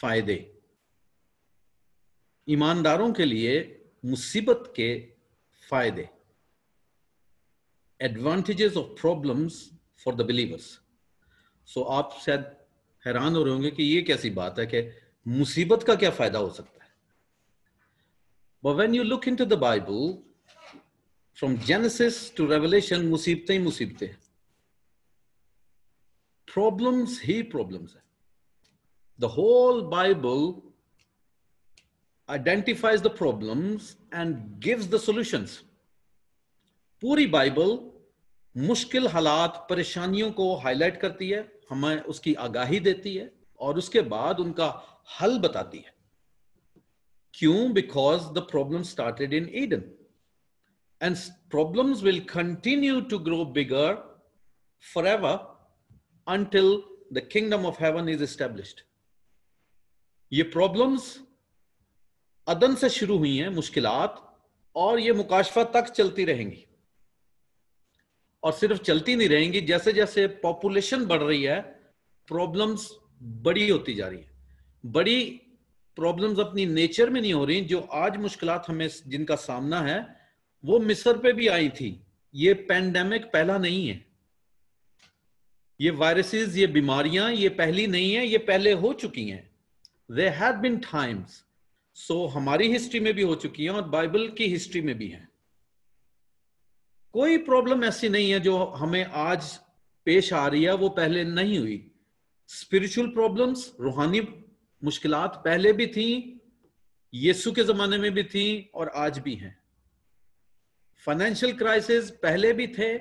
फायदे, ईमानदारों के लिए मुसीबत के फायदे, advantages of problems for the believers. So आप शायद हैरान हो रहे होंगे कि ये कैसी बात है कि मुसीबत का क्या फायदा हो सकता है। But when you look into the Bible from Genesis to Revelation, मुसीबतें ही मुसीबतें, प्रॉब्लम्स ही प्रॉब्लम्स है। The whole Bible identifies the problems and gives the solutions. पूरी बाइबल मुश्किल हालात, परेशानियों को हाईलाइट करती है, हमें उसकी आगाही देती है और उसके बाद उनका हल बताती है। क्यों? Because the problem started in Eden and problems will continue to grow bigger forever until the kingdom of heaven is established. ये प्रॉब्लम्स अदन से शुरू हुई हैं, मुश्किलात, और ये मुकाशफा तक चलती रहेंगी। और सिर्फ चलती नहीं रहेंगी, जैसे जैसे पॉपुलेशन बढ़ रही है प्रॉब्लम्स बड़ी होती जा रही है। बड़ी प्रॉब्लम्स अपनी नेचर में नहीं हो रही। जो आज मुश्किलात हमें जिनका सामना है वो मिस्र पे भी आई थी। ये पैंडेमिक पहला नहीं है, ये वायरसेस, ये बीमारियां ये पहली नहीं है, ये पहले हो चुकी हैं। There had been times, सो हमारी हिस्ट्री में भी हो चुकी हैं और बाइबल की हिस्ट्री में भी है। कोई प्रॉब्लम ऐसी नहीं है जो हमें आज पेश आ रही है वो पहले नहीं हुई। स्पिरिचुअल प्रॉब्लम्स, रूहानी मुश्किलात पहले भी थी, यीशु के जमाने में भी थी और आज भी हैं। फाइनेंशियल क्राइसिस पहले भी थे,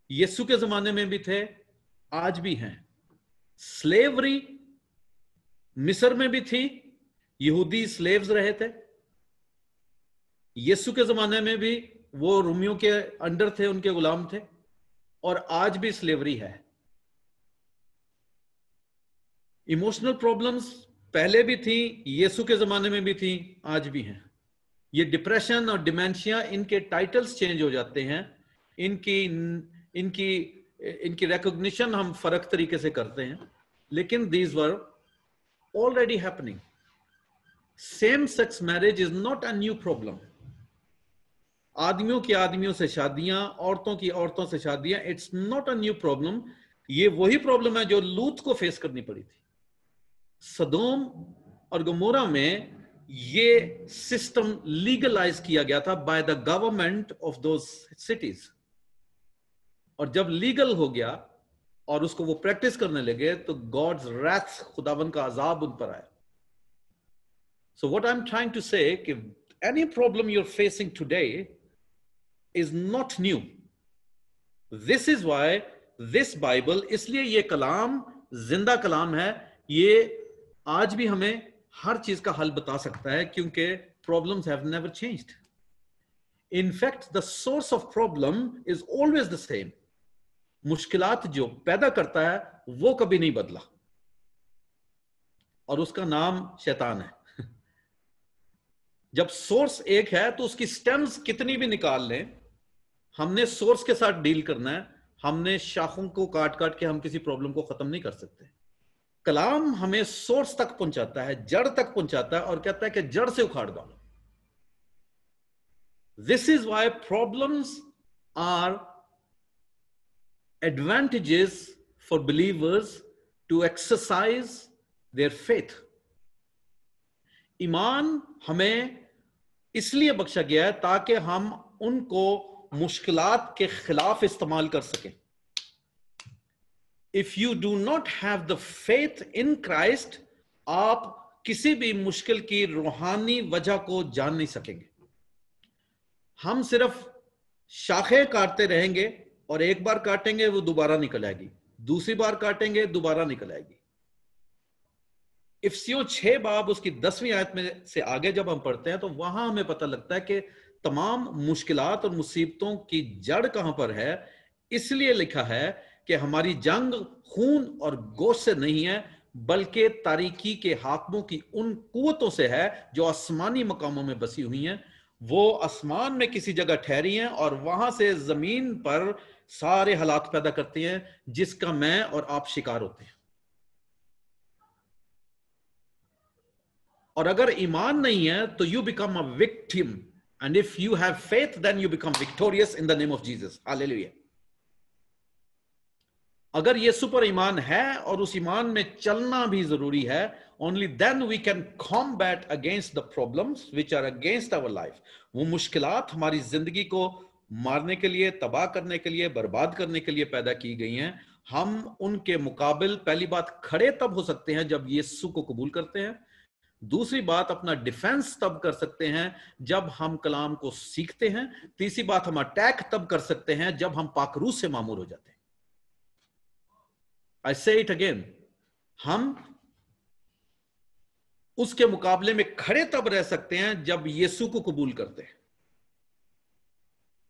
यीशु के जमाने में भी थे, आज भी हैं। स्लेवरी मिस्र में भी थी, यहूदी स्लेव्स रहे थे। यीशु के जमाने में भी वो रोमियों के अंडर थे, उनके गुलाम थे, और आज भी स्लेवरी है। इमोशनल प्रॉब्लम्स पहले भी थी, यीशु के जमाने में भी थी, आज भी हैं। ये डिप्रेशन और डिमेंशिया, इनके टाइटल्स चेंज हो जाते हैं, इनकी रिकॉग्निशन हम फर्क तरीके से करते हैं, लेकिन these were already happening. Same sex marriage is not a new problem. आदमियों की आदमियों से शादियां, औरतों की औरतों से शादियां, it's not a new problem. ये वही प्रॉब्लम है जो लूत को फेस करनी पड़ी थी। सदोम और गमोरा में ये सिस्टम लीगलाइज किया गया था by the government of those cities, और जब लीगल हो गया और उसको वो प्रैक्टिस करने लगे तो गॉड्स रैथ, खुदावन का अजाब उन पर आया। So what I am trying to say कि any problem you are facing today is not new. This is why this Bible, इसलिए ये कलाम जिंदा कलाम है। ये आज भी हमें हर चीज का हल बता सकता है, क्योंकि problems have never changed. In fact the source of problem is always the same. मुश्किलात जो पैदा करता है वो कभी नहीं बदला, और उसका नाम शैतान है। जब सोर्स एक है तो उसकी स्टेम्स कितनी भी निकाल लें, हमने सोर्स के साथ डील करना है। हमने शाखों को काट काट के हम किसी प्रॉब्लम को खत्म नहीं कर सकते। कलाम हमें सोर्स तक पहुंचाता है, जड़ तक पहुंचाता है, और कहता है कि जड़ से उखाड़ दो। This is why problems are advantages for believers to exercise their faith. ईमान हमें इसलिए बख्शा गया है ताकि हम उनको मुश्किलात के खिलाफ इस्तेमाल कर सकें। If you do not have the faith in Christ, आप किसी भी मुश्किल की रूहानी वजह को जान नहीं सकेंगे। हम सिर्फ शाखें काटते रहेंगे, और एक बार काटेंगे वो दोबारा निकल आएगी, दूसरी बार काटेंगे दोबारा निकल आएगी। इफ्सियों 6 बाब उसकी 10वीं आयत में से आगे जब हम पढ़ते हैं तो वहां हमें पता लगता है कि तमाम मुश्किलात और मुसीबतों की जड़ कहां पर है। इसलिए लिखा है कि हमारी जंग खून और गोश्त से नहीं है, बल्कि तारीकी के हाकिमों की उन कुव्वतों से है जो आसमानी मकामों में बसी हुई हैं। वो आसमान में किसी जगह ठहरी हैं और वहां से जमीन पर सारे हालात पैदा करती हैं जिसका मैं और आप शिकार होते हैं। और अगर ईमान नहीं है तो you become a victim, and if you have faith then you become victorious in the name of Jesus. Hallelujah. अगर यीशु पर ईमान है और उस ईमान में चलना भी जरूरी है, only then we can combat against the problems which are against our life. वो मुश्किलात हमारी जिंदगी को मारने के लिए, तबाह करने के लिए, बर्बाद करने के लिए पैदा की गई हैं। हम उनके मुकाबिल पहली बात खड़े तब हो सकते हैं जब यीशु को कबूल करते हैं। दूसरी बात, अपना डिफेंस तब कर सकते हैं जब हम कलाम को सीखते हैं। तीसरी बात, हम अटैक तब कर सकते हैं जब हम पाकरू से मामूर हो जाते हैं। I say it again, हम उसके मुकाबले में खड़े तब रह सकते हैं जब यीशु को कबूल करते हैं।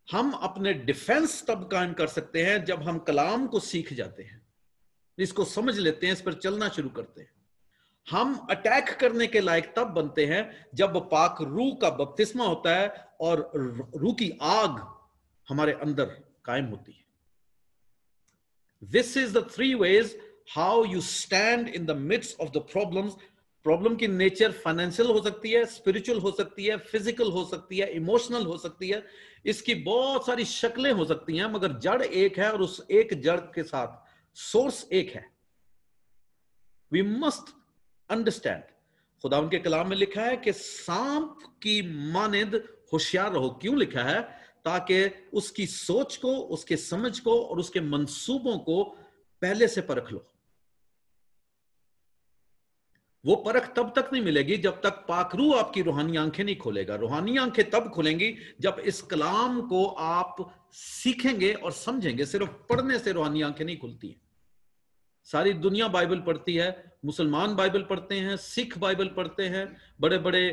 हम अपने डिफेंस तब कायम कर सकते हैं जब हम कलाम को सीख जाते हैं, इसको समझ लेते हैं, इस पर चलना शुरू करते हैं। हम अटैक करने के लायक तब बनते हैं जब पाक रूह का बपतिस्मा होता है और रूह की आग हमारे अंदर कायम होती है। This is the three ways how you stand in the midst of the problems. Problem की नेचर फाइनेंशियल हो सकती है, स्पिरिचुअल हो सकती है, फिजिकल हो सकती है, इमोशनल हो सकती है। इसकी बहुत सारी शक्लें हो सकती हैं, मगर जड़ एक है और उस एक जड़ के साथ सोर्स एक है। We must understand. खुदा उनके कलाम में लिखा है कि सांप की मानिंद होशियार रहो। क्यों लिखा है? ताकि उसकी सोच को, उसके समझ को और उसके मंसूबों को पहले से परख लो। वो परख तब तक नहीं मिलेगी जब तक पाकरू आपकी रूहानी आंखें नहीं खोलेगा। रूहानी आंखें तब खुलेंगी जब इस कलाम को आप सीखेंगे और समझेंगे। सिर्फ पढ़ने से रूहानी आंखें नहीं खुलती हैं। सारी दुनिया बाइबल पढ़ती है, मुसलमान बाइबल पढ़ते हैं, सिख बाइबल पढ़ते हैं, बड़े बड़े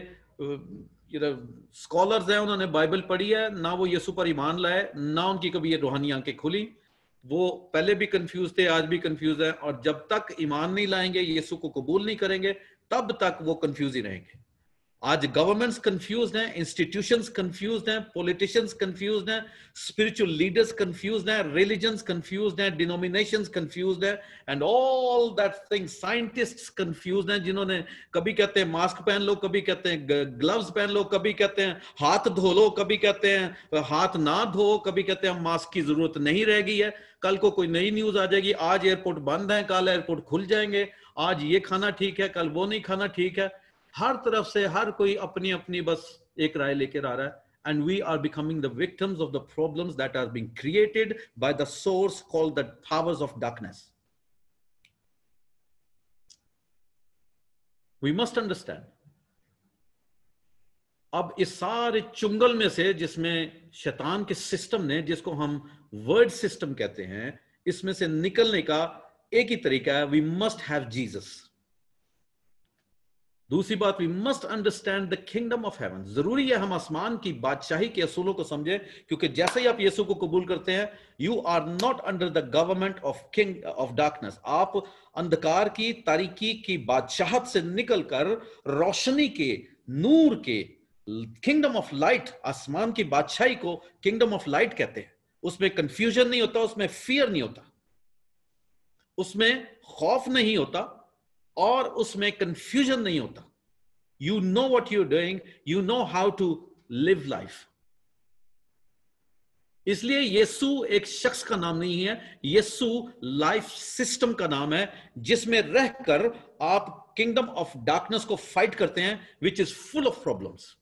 स्कॉलर्स हैं, उन्होंने बाइबल पढ़ी है, ना वो यीशु पर ईमान लाए, ना उनकी कभी ये रूहानी आंखें खुली। वो पहले भी कंफ्यूज थे, आज भी कंफ्यूज है, और जब तक ईमान नहीं लाएंगे, यीशु को कबूल नहीं करेंगे, तब तक वो कंफ्यूज ही रहेंगे। आज गवर्नमेंट्स कंफ्यूज्ड हैं, इंस्टीट्यूशंस कंफ्यूज्ड हैं, पॉलिटिशियंस कंफ्यूज्ड हैं, स्पिरिचुअल लीडर्स कंफ्यूज्ड हैं, रिलीजन्स कंफ्यूज्ड हैं, डिनोमिनेशंस कंफ्यूज्ड हैं, and all that thing. Scientists confused हैं, जिन्होंने कभी कहते हैं मास्क पहन लो, कभी कहते हैं ग्लव्स पहन लो, कभी कहते हैं हाथ धो लो, कभी कहते हैं हाथ ना धो, कभी कहते हैं मास्क की जरूरत नहीं रह गई है, कल को कोई नई न्यूज आ जाएगी, आज एयरपोर्ट बंद है, कल एयरपोर्ट खुल जाएंगे, आज ये खाना ठीक है, कल वो नहीं खाना ठीक है। हर तरफ से हर कोई अपनी अपनी बस एक राय लेकर आ रहा है, and we are becoming the victims of the problems that are being created by the source called the powers of darkness. We must understand. अब इस सारे चुंगल में से, जिसमें शैतान के सिस्टम ने, जिसको हम वर्ड सिस्टम कहते हैं, इसमें से निकलने का एक ही तरीका है, वी मस्ट हैव जीसस। दूसरी बात, we must understand the kingdom of heaven. जरूरी है हम आसमान की बादशाही के असूलों को समझें, क्योंकि जैसे ही आप यीशु को कबूल करते हैं, you are not under the government of king of darkness. आप अंधकार की, तारीकी की बादशाहत से निकलकर रोशनी के, नूर के, किंगडम ऑफ लाइट, आसमान की बादशाही को किंगडम ऑफ लाइट कहते हैं। उसमें कंफ्यूजन नहीं होता, उसमें फियर नहीं होता, उसमें खौफ नहीं होता और उसमें कंफ्यूजन नहीं होता। You know what you are doing, you know how to live life. इसलिए यीशु एक शख्स का नाम नहीं है, यीशु लाइफ सिस्टम का नाम है, जिसमें रहकर आप किंगडम ऑफ डार्कनेस को फाइट करते हैं, which is full of problems.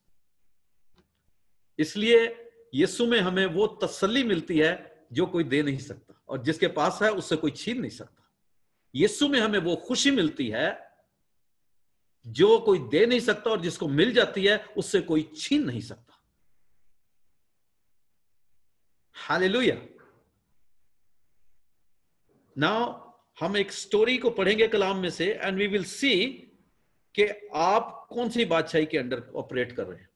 इसलिए यीशु में हमें वो तसल्ली मिलती है जो कोई दे नहीं सकता, और जिसके पास है उससे कोई छीन नहीं सकता। यीशु में हमें वो खुशी मिलती है जो कोई दे नहीं सकता, और जिसको मिल जाती है उससे कोई छीन नहीं सकता। हालेलुया। नाउ हम एक स्टोरी को पढ़ेंगे कलाम में से, एंड वी विल सी कि आप कौन सी बादशाही के अंडर ऑपरेट कर रहे हैं।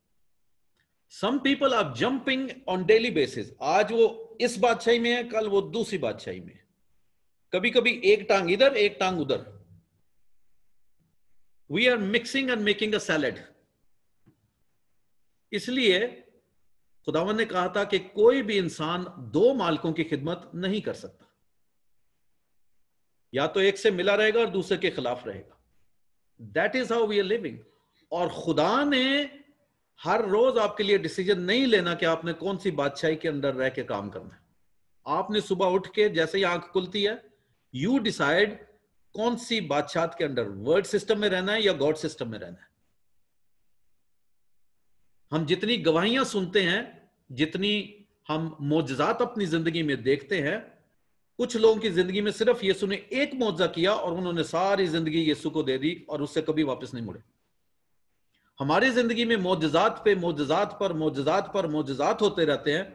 Some people are jumping on daily basis. आज वो इस बादशाही में है, कल वो दूसरी बादशाही में, कभी कभी एक टांग इधर, एक टांग उधर। We are mixing and making a salad. इसलिए खुदावन ने कहा था कि कोई भी इंसान दो मालिकों की खिदमत नहीं कर सकता, या तो एक से मिला रहेगा और दूसरे के खिलाफ रहेगा। That is how we are living. और खुदा ने हर रोज आपके लिए डिसीजन नहीं लेना कि आपने कौन सी बादशाही के अंदर रह के काम करना है। आपने सुबह उठ के जैसे ही आंख खुलती है, यू डिसाइड कौन सी बादशाह के अंदर, वर्ड सिस्टम में रहना है या गॉड सिस्टम में रहना है। हम जितनी गवाहियां सुनते हैं, जितनी हम मोजज़ात अपनी जिंदगी में देखते हैं, कुछ लोगों की जिंदगी में सिर्फ यीशु ने एक मोजज़ा किया और उन्होंने सारी जिंदगी यीशु को दे दी और उससे कभी वापस नहीं मुड़े। हमारी जिंदगी में मोजज़ात पे मोजज़ात पर मोजज़ात पर मोजज़ात होते रहते हैं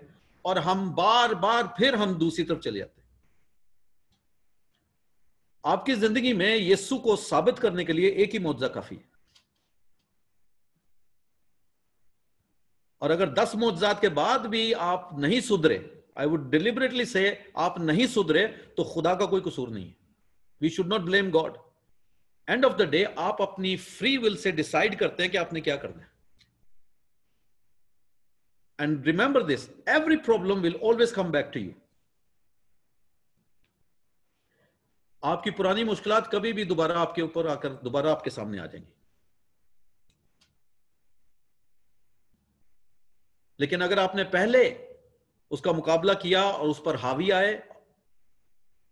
और हम बार बार फिर हम दूसरी तरफ चले जाते हैं। आपकी जिंदगी में यीशु को साबित करने के लिए एक ही मोजज़ा काफी है। और अगर 10 मोजज़ात के बाद भी आप नहीं सुधरे, आई वुड डिलिबरेटली से आप नहीं सुधरे, तो खुदा का कोई कसूर नहीं है। We should not blame God. End of the day आप अपनी फ्री विल से डिसाइड करते हैं कि आपने क्या करना है। And remember this, every problem will always come back to you. आपकी पुरानी मुश्किलात कभी भी दोबारा आपके ऊपर आकर दोबारा आपके सामने आ जाएंगी। लेकिन अगर आपने पहले उसका मुकाबला किया और उस पर हावी आए,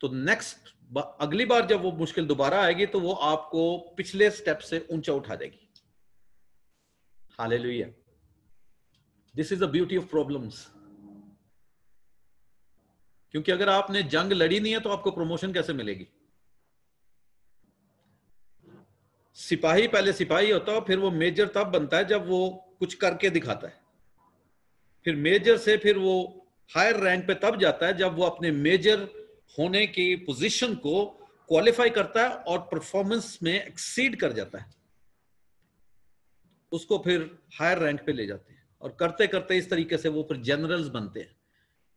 तो नेक्स्ट अगली बार जब वो मुश्किल दोबारा आएगी तो वो आपको पिछले स्टेप से ऊंचा उठा देगी। Hallelujah. This is the beauty of problems. क्योंकि अगर आपने जंग लड़ी नहीं है तो आपको प्रमोशन कैसे मिलेगी? सिपाही पहले सिपाही होता है, फिर वो मेजर तब बनता है जब वो कुछ करके दिखाता है। फिर मेजर से फिर वो हायर रैंक पे तब जाता है जब वो अपने मेजर होने की पोजीशन को क्वालिफाई करता है और परफॉर्मेंस में एक्सीड कर जाता है। उसको फिर हायर रैंक पे ले जाते हैं और करते करते इस तरीके से वो फिर जनरल्स बनते हैं।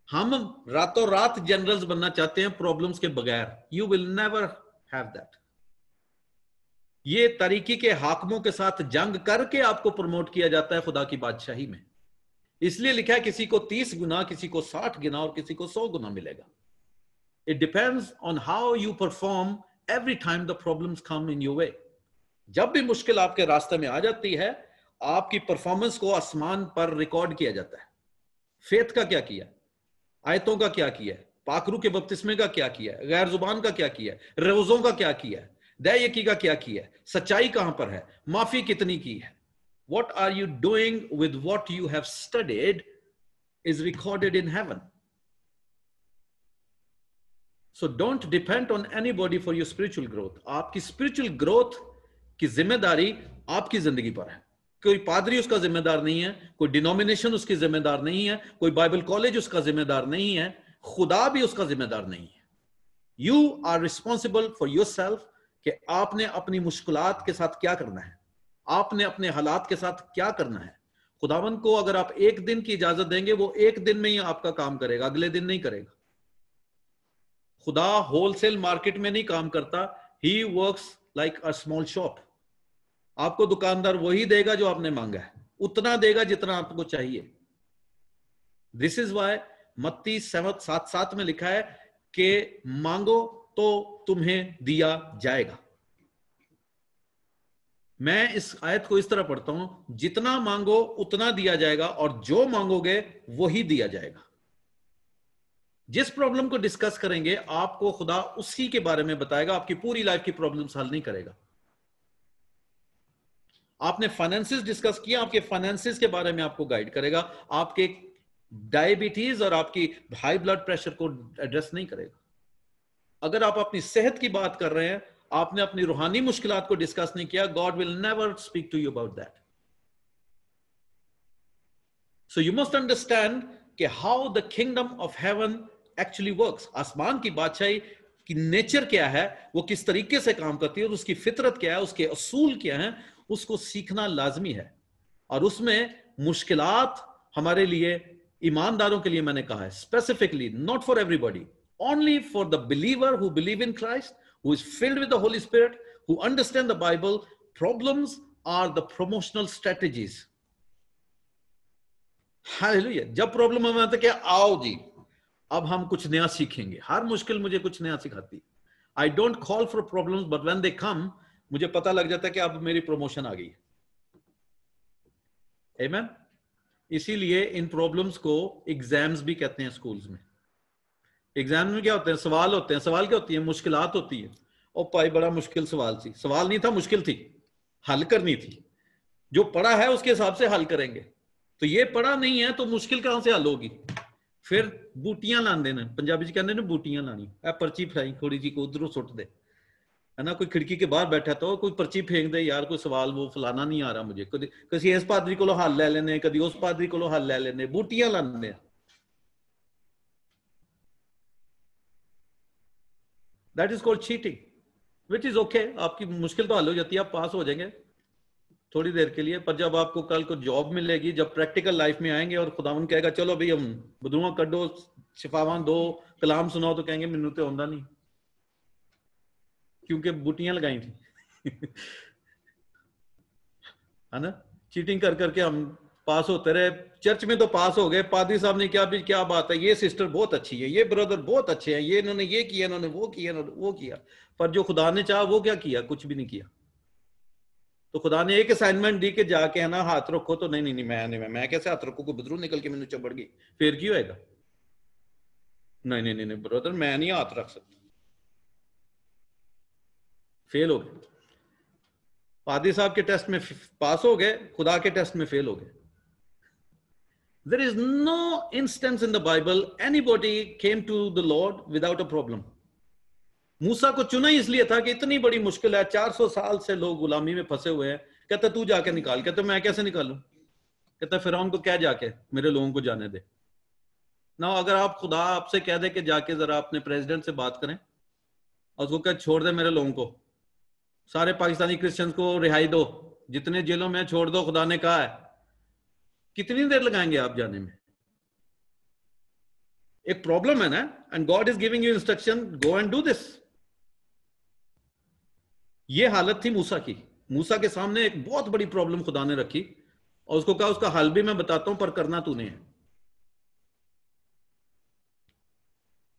हम रातों रात जनरल्स बनना चाहते हैं प्रॉब्लम्स के बगैर। You will never have that. ये तरीके के हाकमों के साथ जंग करके आपको प्रमोट किया जाता है खुदा की बादशाही में। इसलिए लिखा है किसी को 30 गुना, किसी को 60 गुना और किसी को 100 गुना मिलेगा। It depends on how you perform every time the problems come in your way. जब भी मुश्किल आपके रास्ते में आ जाती है, आपकी परफॉर्मेंस को आसमान पर रिकॉर्ड किया जाता है। फेथ का क्या किया, आयतों का क्या किया, पाकरू के बपतिस्मे का क्या किया, गैर जुबान का क्या किया, रोजों का क्या किया, दयाकी का क्या किया, सच्चाई कहां पर है, माफी कितनी की है। What are you doing with what you have studied is recorded in heaven. So don't depend on anybody for your spiritual growth. आपकी spiritual growth की जिम्मेदारी आपकी जिंदगी पर है। कोई पादरी उसका जिम्मेदार नहीं है, कोई डिनोमिनेशन उसकी जिम्मेदार नहीं है, कोई बाइबल कॉलेज उसका जिम्मेदार नहीं है, खुदा भी उसका जिम्मेदार नहीं है। You are responsible for yourself कि आपने अपनी मुश्किलात के साथ क्या करना है, आपने अपने हालात के साथ क्या करना है। खुदावंद को अगर आप एक दिन की इजाजत देंगे, वो एक दिन में ही आपका काम करेगा, अगले दिन नहीं करेगा। खुदा होलसेल मार्केट में नहीं काम करता। He works like a small shop. आपको दुकानदार वही देगा जो आपने मांगा है, उतना देगा जितना आपको चाहिए। दिस इज वाई मत्ती 7:7 में लिखा है कि मांगो तो तुम्हें दिया जाएगा। मैं इस आयत को इस तरह पढ़ता हूं, जितना मांगो उतना दिया जाएगा और जो मांगोगे वही दिया जाएगा। जिस प्रॉब्लम को डिस्कस करेंगे आपको खुदा उसी के बारे में बताएगा, आपकी पूरी लाइफ की प्रॉब्लम्स हल नहीं करेगा। आपने फाइनेंसेस डिस्कस किया, आपके फाइनेंसेस के बारे में आपको गाइड करेगा। आपके डायबिटीज और आपकी हाई ब्लड प्रेशर को एड्रेस नहीं करेगा। अगर आप अपनी सेहत की बात कर रहे हैं, आपने अपनी रूहानी मुश्किलात को डिस्कस नहीं किया, God will never speak to you about that. So you must understand कि how the kingdom of heaven actually works. आसमान की बादशाही की नेचर क्या है, वो किस तरीके से काम करती है और उसकी फितरत क्या है, उसके असूल क्या है, उसको सीखना लाजमी है। और उसमें मुश्किलात हमारे लिए, ईमानदारों के लिए मैंने कहा है specifically, not for everybody, only for the believer who believe in Christ, who is filled with the Holy Spirit, who understand the Bible. Problems are the promotional strategies. Hallelujah. जब प्रॉब्लम हमें आता है कि आओ जी अब हम कुछ नया सीखेंगे, हर मुश्किल मुझे कुछ नया सिखाती है। I don't call for problems, but when they come, मुझे पता लग जाता है कि अब मेरी प्रमोशन आ गई है। आमीन। इसीलिए इन प्रॉब्लम्स को एग्जाम्स भी कहते हैं स्कूल्स में। एग्जाम में क्या होते हैं? सवाल होते हैं। सवाल क्या होती है? मुश्किलात होती है। और भाई बड़ा मुश्किल सवाल थी, सवाल नहीं था, मुश्किल थी, हल करनी थी। जो पढ़ा है उसके हिसाब से हल करेंगे। तो ये पढ़ा नहीं है तो मुश्किल कहां से हल होगी? फिर बूटियां लाने ने, पंजाबी च कहते ने बूटियां लानी, पर्ची फराई थोड़ी जी को उधरों सुट दे, है ना। कोई खिड़की के बाहर बैठा तो कोई पर्ची फेंक दे, यार कोई सवाल वो फलाना नहीं आ रहा मुझे, किसी इस पादरी को हल ले लेने, कभी उस पादरी को हल ले लेने, बूटियां लाने। That is called cheating, which is okay. आपकी मुश्किल तो हल हो जाती है, आप पास हो जाएंगे थोड़ी देर के लिए। पर जब आपको कल को जॉब मिलेगी, जब प्रैक्टिकल लाइफ में आएंगे और खुदावन कहेगा चलो भाई हम बदुआ कड्डो, शिफावान दो, कलाम सुनाओ, तो कहेंगे मैनू तो आंदा नहीं, क्योंकि बूटियां लगाई थी है ना। चीटिंग कर करके हम पास होते रहे। चर्च में तो पास हो गए, पादरी साहब ने क्या भी, क्या बात है, ये सिस्टर बहुत अच्छी है, ये ब्रदर बहुत अच्छे हैं, ये इन्होंने ये किया, इन्होंने वो किया, इन्होंने वो किया। पर जो खुदा ने चाहा वो क्या किया? कुछ भी नहीं किया। तो खुदा ने एक असाइनमेंट दी कि जाके है ना हाथ रखो, तो नहीं नहीं नहीं, मैं कैसे हाथ रखू? को बदरू निकल के मैंने चबड़ गई, फिर क्यों होएगा? नहीं नहीं नहीं ब्रदर, मैं नहीं हाथ रख सकता। फेल हो गए। पादी साहब के टेस्ट में पास हो गए, खुदा के टेस्ट में फेल हो गए। There is no instance in the Bible anybody came to the Lord without a problem. मूसा को चुना ही इसलिए था कि इतनी बड़ी मुश्किल है, 400 साल से लोग गुलामी में फंसे हुए हैं। कहता तू जाके निकाल, कहता मैं कैसे निकालूं? कहता फिरौन को क्या जाके मेरे लोगों को जाने दे ना। अगर आप खुदा आपसे कह दे कि जाके जरा अपने प्रेसिडेंट से बात करें और उसको कह छोड़ दे मेरे लोगों को, सारे पाकिस्तानी क्रिश्चियंस को रिहाई दो, जितने जेलों में छोड़ दो, खुदा ने कहा है, कितनी देर लगाएंगे आप जाने में? एक प्रॉब्लम है ना, and God is giving you instruction, go and do this. ये हालत थी मूसा की। मूसा के सामने एक बहुत बड़ी प्रॉब्लम खुदा ने रखी और उसको कहा उसका हल भी मैं बताता हूं, पर करना तूने है।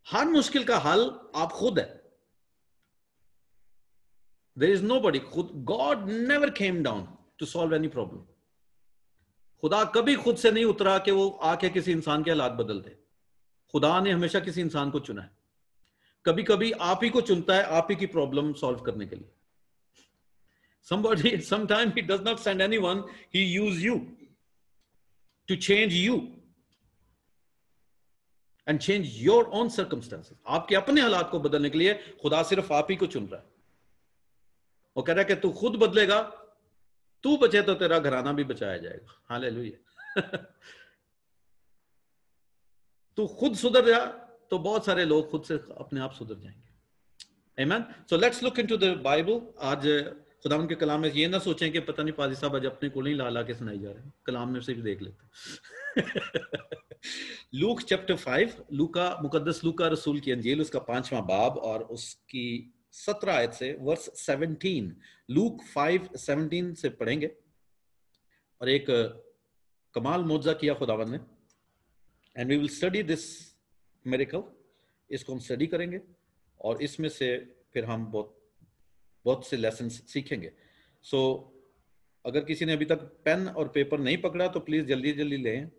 हर मुश्किल का हल आप खुद है। देयर इज नोबडी, खुद, God never came down to solve any problem. खुदा कभी खुद से नहीं उतरा कि वो आके किसी इंसान के हालात बदल दे। खुदा ने हमेशा किसी इंसान को चुना है। कभी कभी आप ही को चुनता है आप ही की प्रॉब्लम सॉल्व करने के लिए। Sometimes he does not send anyone, he use you to change you and change your own circumstances. आपके अपने हालात को बदलने के लिए खुदा सिर्फ आप ही को चुन रहा है। वो कह रहा है कि तू खुद बदलेगा, तू बचे तो तेरा घराना भी बचाया जाएगा। हालेलुया। तू खुद सुधर जा तो बहुत सारे लोग खुद से अपने आप सुधर जाएंगे। आमीन। So let's look into the Bible. आज खुदावन के कलाम में ये ना सोचें कि पता नहीं पादी साहब आज अपने को नहीं ला ला के सुनाई जा रहे हैं, कलाम में से भी देख लेते। लूक चैप्टर 5, लूका मुकद्दस लूका रसूल की अंजील, उसका 5वां बाब और उसकी 17 आयत से वर्स 17। लूक 5:17 से पढ़ेंगे। और एक कमाल मौजज़ा किया खुदावन ने, and we will study this miracle. इसको हम स्टडी करेंगे और इसमें से फिर हम बहुत से लेसन सीखेंगे। सो अगर किसी ने अभी तक पेन और पेपर नहीं पकड़ा तो प्लीज जल्दी जल्दी लें।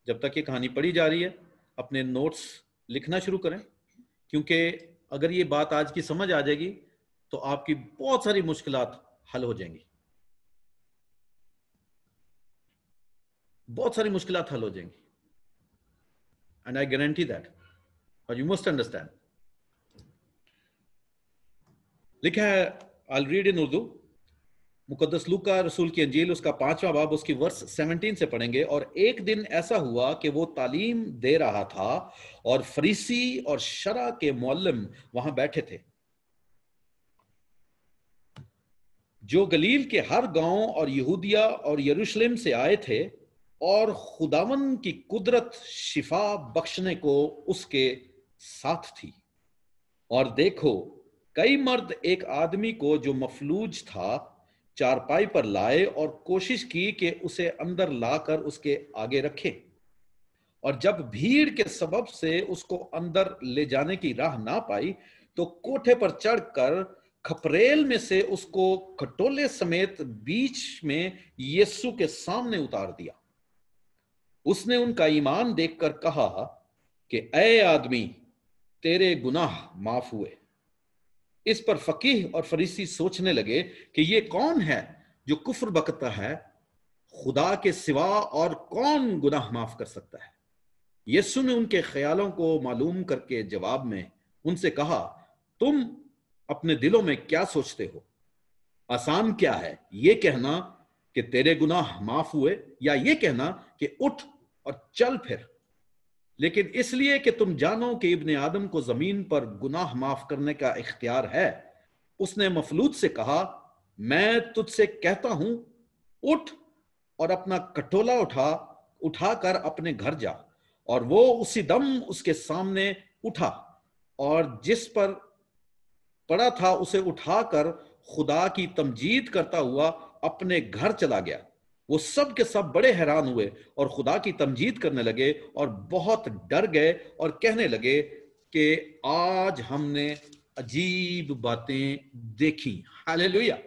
जब तक ये कहानी पढ़ी जा रही है अपने नोट्स लिखना शुरू करें, क्योंकि अगर ये बात आज की समझ आ जाएगी तो आपकी बहुत सारी मुश्किलात हल हो जाएंगी। बहुत सारी मुश्किलात हल हो जाएंगी, and I guarantee that, but you must understand. लिखा है, आई रीड इन उर्दू, मुकद्दस लूका रसूल की अंजील, उसका 5वां बाब, उसकी वर्स 17 से पढ़ेंगे। और एक दिन ऐसा हुआ कि वो तालीम दे रहा था और फरीसी और शरा के मुअल्लिम वहां बैठे थे, जो गलील के हर गांव और यहूदिया और यरूशलेम से आए थे, और खुदावन की कुदरत शिफा बख्शने को उसके साथ थी। और देखो, कई मर्द एक आदमी को जो मफलूज था चारपाई पर लाए और कोशिश की कि उसे अंदर लाकर उसके आगे रखे। और जब भीड़ के सबब से उसको अंदर ले जाने की राह ना पाई तो कोठे पर चढ़कर खपरेल में से उसको खटोले समेत बीच में यीशु के सामने उतार दिया। उसने उनका ईमान देखकर कहा कि ऐ आदमी, तेरे गुनाह माफ हुए। इस पर फकीह और फरीसी सोचने लगे कि ये कौन है जो कुफ्र बकता है, खुदा के सिवा और कौन गुनाह माफ कर सकता है। यीशु ने उनके ख्यालों को मालूम करके जवाब में उनसे कहा, तुम अपने दिलों में क्या सोचते हो? आसान क्या है, ये कहना कि तेरे गुनाह माफ हुए, या ये कहना कि उठ और चल फिर? लेकिन इसलिए कि तुम जानो कि इब्ने आदम को जमीन पर गुनाह माफ करने का इख्तियार है, उसने मफलूज से कहा, मैं तुझसे कहता हूं, उठ और अपना कटोला उठाकर अपने घर जा। और वो उसी दम उसके सामने उठा, और जिस पर पड़ा था उसे उठाकर खुदा की तमजीद करता हुआ अपने घर चला गया। वो सब के सब बड़े हैरान हुए और खुदा की तमजीद करने लगे और बहुत डर गए और कहने लगे कि आज हमने अजीब बातें देखी। हालेलुया।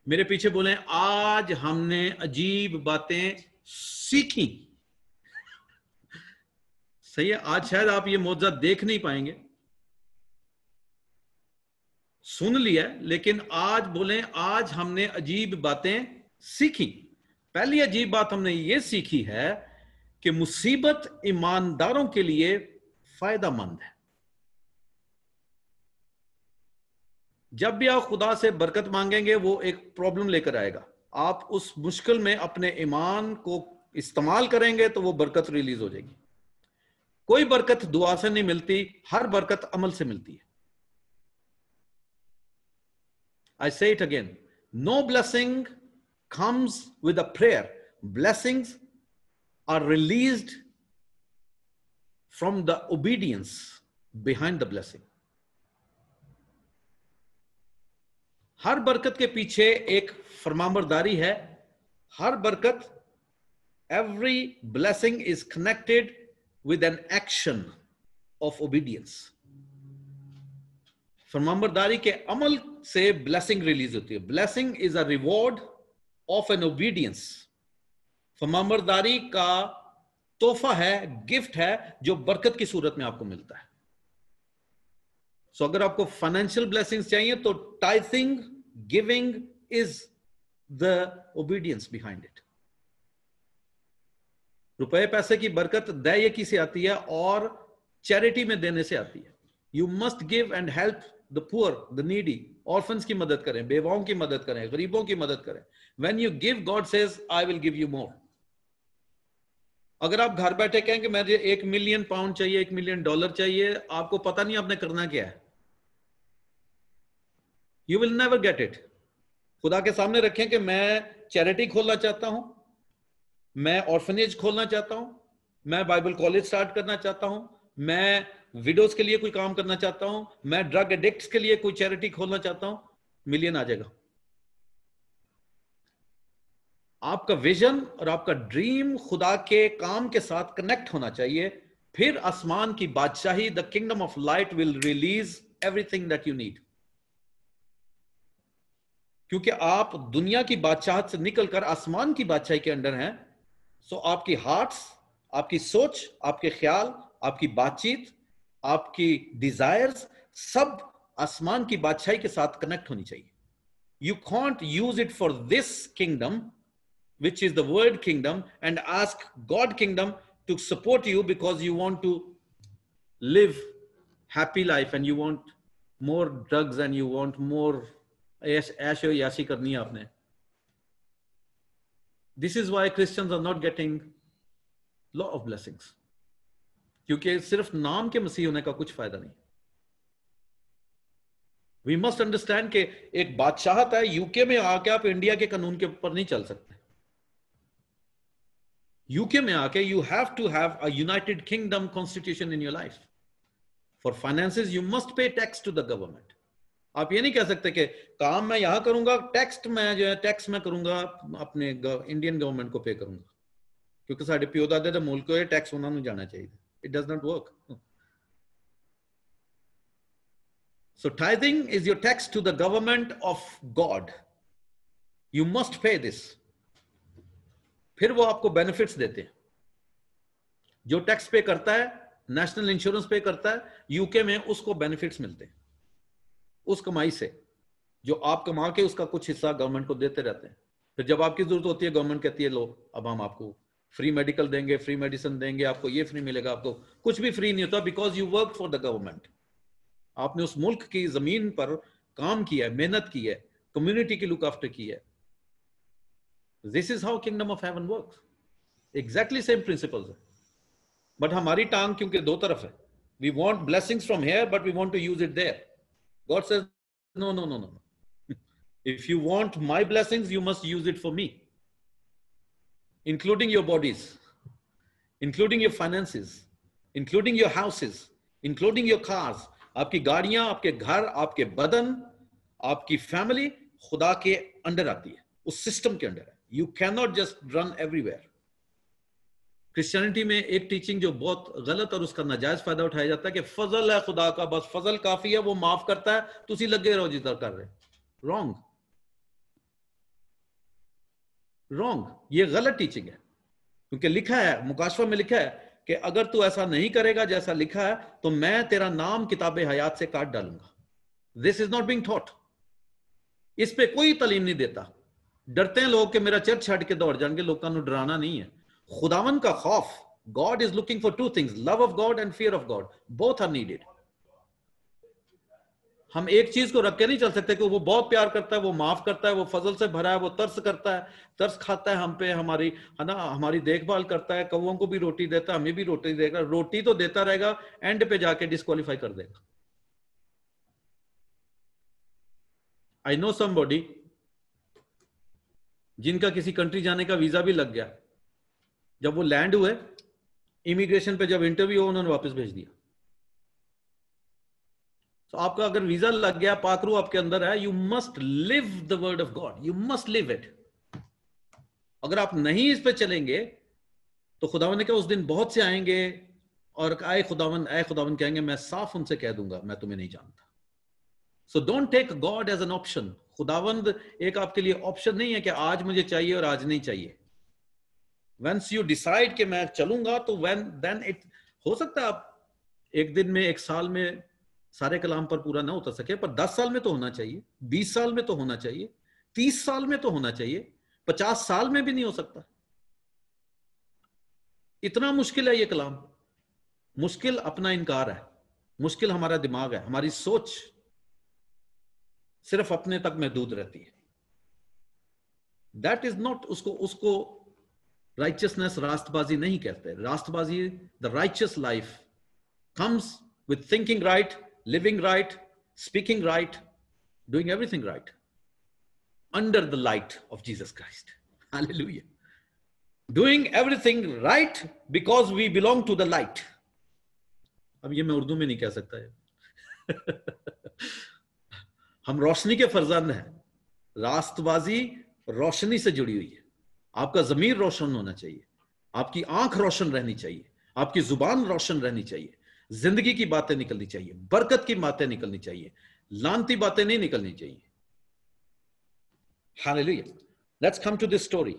मेरे पीछे बोलें, आज हमने अजीब बातें सीखी। सही है, आज शायद आप ये मौजूदा देख नहीं पाएंगे, सुन लिया, लेकिन आज बोलें, आज हमने अजीब बातें सीखी। पहली अजीब बात हमने ये सीखी है कि मुसीबत ईमानदारों के लिए फायदेमंद है। जब भी आप खुदा से बरकत मांगेंगे, वो एक प्रॉब्लम लेकर आएगा। आप उस मुश्किल में अपने ईमान को इस्तेमाल करेंगे तो वो बरकत रिलीज हो जाएगी। कोई बरकत दुआ से नहीं मिलती, हर बरकत अमल से मिलती है। I say it again. No blessing comes with a prayer. Blessings are released from the obedience behind the blessing. हर बरकत के पीछे एक फरमाबरदारी है। हर बरकत, every blessing is connected with an action of obedience. फरमाबरदारी के अमल से ब्लेसिंग रिलीज होती है। Blessing is a reward of an obedience. फरमाबरदारी का तोहफा है, गिफ्ट है, जो बरकत की सूरत में आपको मिलता है। सो अगर आपको फाइनेंशियल ब्लेसिंग्स चाहिए तो tithing, giving is the obedience behind it. रुपए पैसे की बरकत दैयकी से आती है और चैरिटी में देने से आती है। You must give and help the poor, the needy. Orphans की मदद करें, बेवाओं की मदद करें, गरीबों की मदद करें। When you give, God says I will give you more. अगर आप घर बैठे कहें कि मुझे £1 मिलियन चाहिए, $1 मिलियन चाहिए, आपको पता नहीं आपने करना क्या है, you will never get it. खुदा के सामने रखें कि मैं चैरिटी खोलना चाहता हूं, मैं ऑर्फनेज खोलना चाहता हूं, मैं बाइबल कॉलेज स्टार्ट करना चाहता हूं, मैं विडोज के लिए कोई काम करना चाहता हूं, मैं ड्रग एडिक्ट्स के लिए कोई चैरिटी खोलना चाहता हूं, मिलियन आ जाएगा। आपका विजन और आपका ड्रीम खुदा के काम के साथ कनेक्ट होना चाहिए। फिर आसमान की बादशाही, the kingdom of light will release everything that you need. क्योंकि आप दुनिया की बादशाहत से निकलकर आसमान की बादशाही के अंडर हैं। सो आपकी हार्ट्स, आपकी सोच, आपके ख्याल, आपकी बातचीत, आपकी डिजायर्स सब आसमान की बादशाही के साथ कनेक्ट होनी चाहिए। You can't use it for this kingdom which is the word kingdom and ask God kingdom to support you because you want to live happy life and you want more drugs and you want more ऐशो याशी करनी है आपने। This is why Christians are not getting lot of blessings, क्योंकि सिर्फ नाम के मसीह होने का कुछ फायदा नहीं। We must understand कि एक बादशाहत है, यूके में आके आप इंडिया के कानून के ऊपर नहीं चल सकते। यूके में आके you have to have a United Kingdom constitution in your life. For finances you must pay tax to the government. आप ये नहीं कह सकते कि काम मैं यहां करूंगा, टैक्स मैं जो है टैक्स मैं करूंगा अपने इंडियन गवर्नमेंट को पे करूंगा, क्योंकि साढ़े प्यो दादे दे मुल्क को टैक्स उन्होंने जाना चाहिए। It does not work. So tithing is your tax to the government of God. You must pay this. फिर वो आपको बेनिफिट्स देते हैं। जो टैक्स पे करता है, नेशनल इंश्योरेंस पे करता है यूके में, उसको बेनिफिट्स मिलते हैं उस कमाई से। जो आप कमा के उसका कुछ हिस्सा गवर्नमेंट को देते रहते हैं। फिर जब आपकी जरूरत होती है, गवर्नमेंट कहती है लो अब हम आपको फ्री मेडिकल देंगे, फ्री मेडिसिन देंगे, आपको ये फ्री मिलेगा। आपको कुछ भी फ्री नहीं होता, because you work for the government. आपने उस मुल्क की जमीन पर काम किया है, मेहनत की है, कम्युनिटी की लुक आफ्टर की है। This is how kingdom of heaven works. Exactly same principles है। बट हमारी टांग क्योंकि दो तरफ है, we want blessings from here but we want to use it there. God says no no no no, if you want my blessings you must use it for me, including your bodies, including your finances, including your houses, including your cars। आपकी गाड़ियां, आपके घर, आपके बदन, आपकी family खुदा के under आती है, उस सिस्टम के अंडर है। You can not just run everywhere. Christianity में एक टीचिंग जो बहुत गलत और उसका नाजायज फायदा उठाया जाता है कि फजल है खुदा का, बस फजल काफी है, वो माफ करता है, तुसी लगे रहो जिधर कर रहे। रॉन्ग, रॉन्ग, ये गलत टीचिंग है। क्योंकि लिखा है, मुकाशवा में लिखा है कि अगर तू ऐसा नहीं करेगा जैसा लिखा है तो मैं तेरा नाम किताबे हयात से काट डालूंगा। This is not being taught. इस पे कोई तालीम नहीं देता। डरते हैं लोग कि मेरा चर्च छड़ के दौड़ जाएंगे। लोगों को डराना नहीं है, खुदावन का खौफ। God is looking for two things, love of God and fear of God, both are needed. हम एक चीज को रख के नहीं चल सकते कि वो बहुत प्यार करता है, वो माफ करता है, वो फजल से भरा है, वो तरस करता है, तरस खाता है हम पे, हमारी है ना, हमारी देखभाल करता है, कौवों को भी रोटी देता है, हमें भी रोटी देगा। रोटी तो देता रहेगा, एंड पे जाके डिस्क्वालीफाई कर देगा। आई नो समबॉडी जिनका किसी कंट्री जाने का वीजा भी लग गया, जब वो लैंड हुए इमिग्रेशन पे, जब इंटरव्यू हो उन्होंने वापस भेज दिया। तो आपका अगर वीजा लग गया, पाकरू आपके अंदर है, you must live the word of God, you must live it. अगर आप नहीं इस पे चलेंगे तो खुदावन ने कहा उस दिन बहुत से आएंगे और आए खुदावन कहेंगे मैं साफ उनसे कह दूंगा मैं तुम्हें नहीं जानता। So don't take God as an option. खुदावंद एक आपके लिए ऑप्शन नहीं है कि आज मुझे चाहिए और आज नहीं चाहिए। वंस यू डिसाइड कि मैं चलूंगा तो देन इट हो सकता है आप एक दिन में, एक साल में सारे कलाम पर पूरा ना उतर सके, पर 10 साल में तो होना चाहिए, 20 साल में तो होना चाहिए, 30 साल में तो होना चाहिए, 50 साल में भी नहीं हो सकता। इतना मुश्किल है ये कलाम। मुश्किल अपना इनकार है, मुश्किल हमारा दिमाग है, हमारी सोच सिर्फ अपने तक महदूद रहती है। दैट इज नॉट, उसको राइचियसनेस, रास्तबाजी नहीं कहते। रास्तबाजी, the righteous life comes with thinking right, living right, speaking right, doing everything right under the light of Jesus Christ. Hallelujah. Doing everything right because we belong to the light. अब ये मैं उर्दू में नहीं कह सकता है। हम रोशनी के फर्जंद हैं। रास्तबाजी रोशनी से जुड़ी हुई है। आपका ज़मीर रोशन होना चाहिए, आपकी आंख रोशन रहनी चाहिए, आपकी जुबान रोशन रहनी चाहिए, जिंदगी की बातें निकलनी चाहिए, बरकत की बातें निकलनी चाहिए, लानती बातें नहीं निकलनी चाहिए। Hallelujah. Let's come to this story.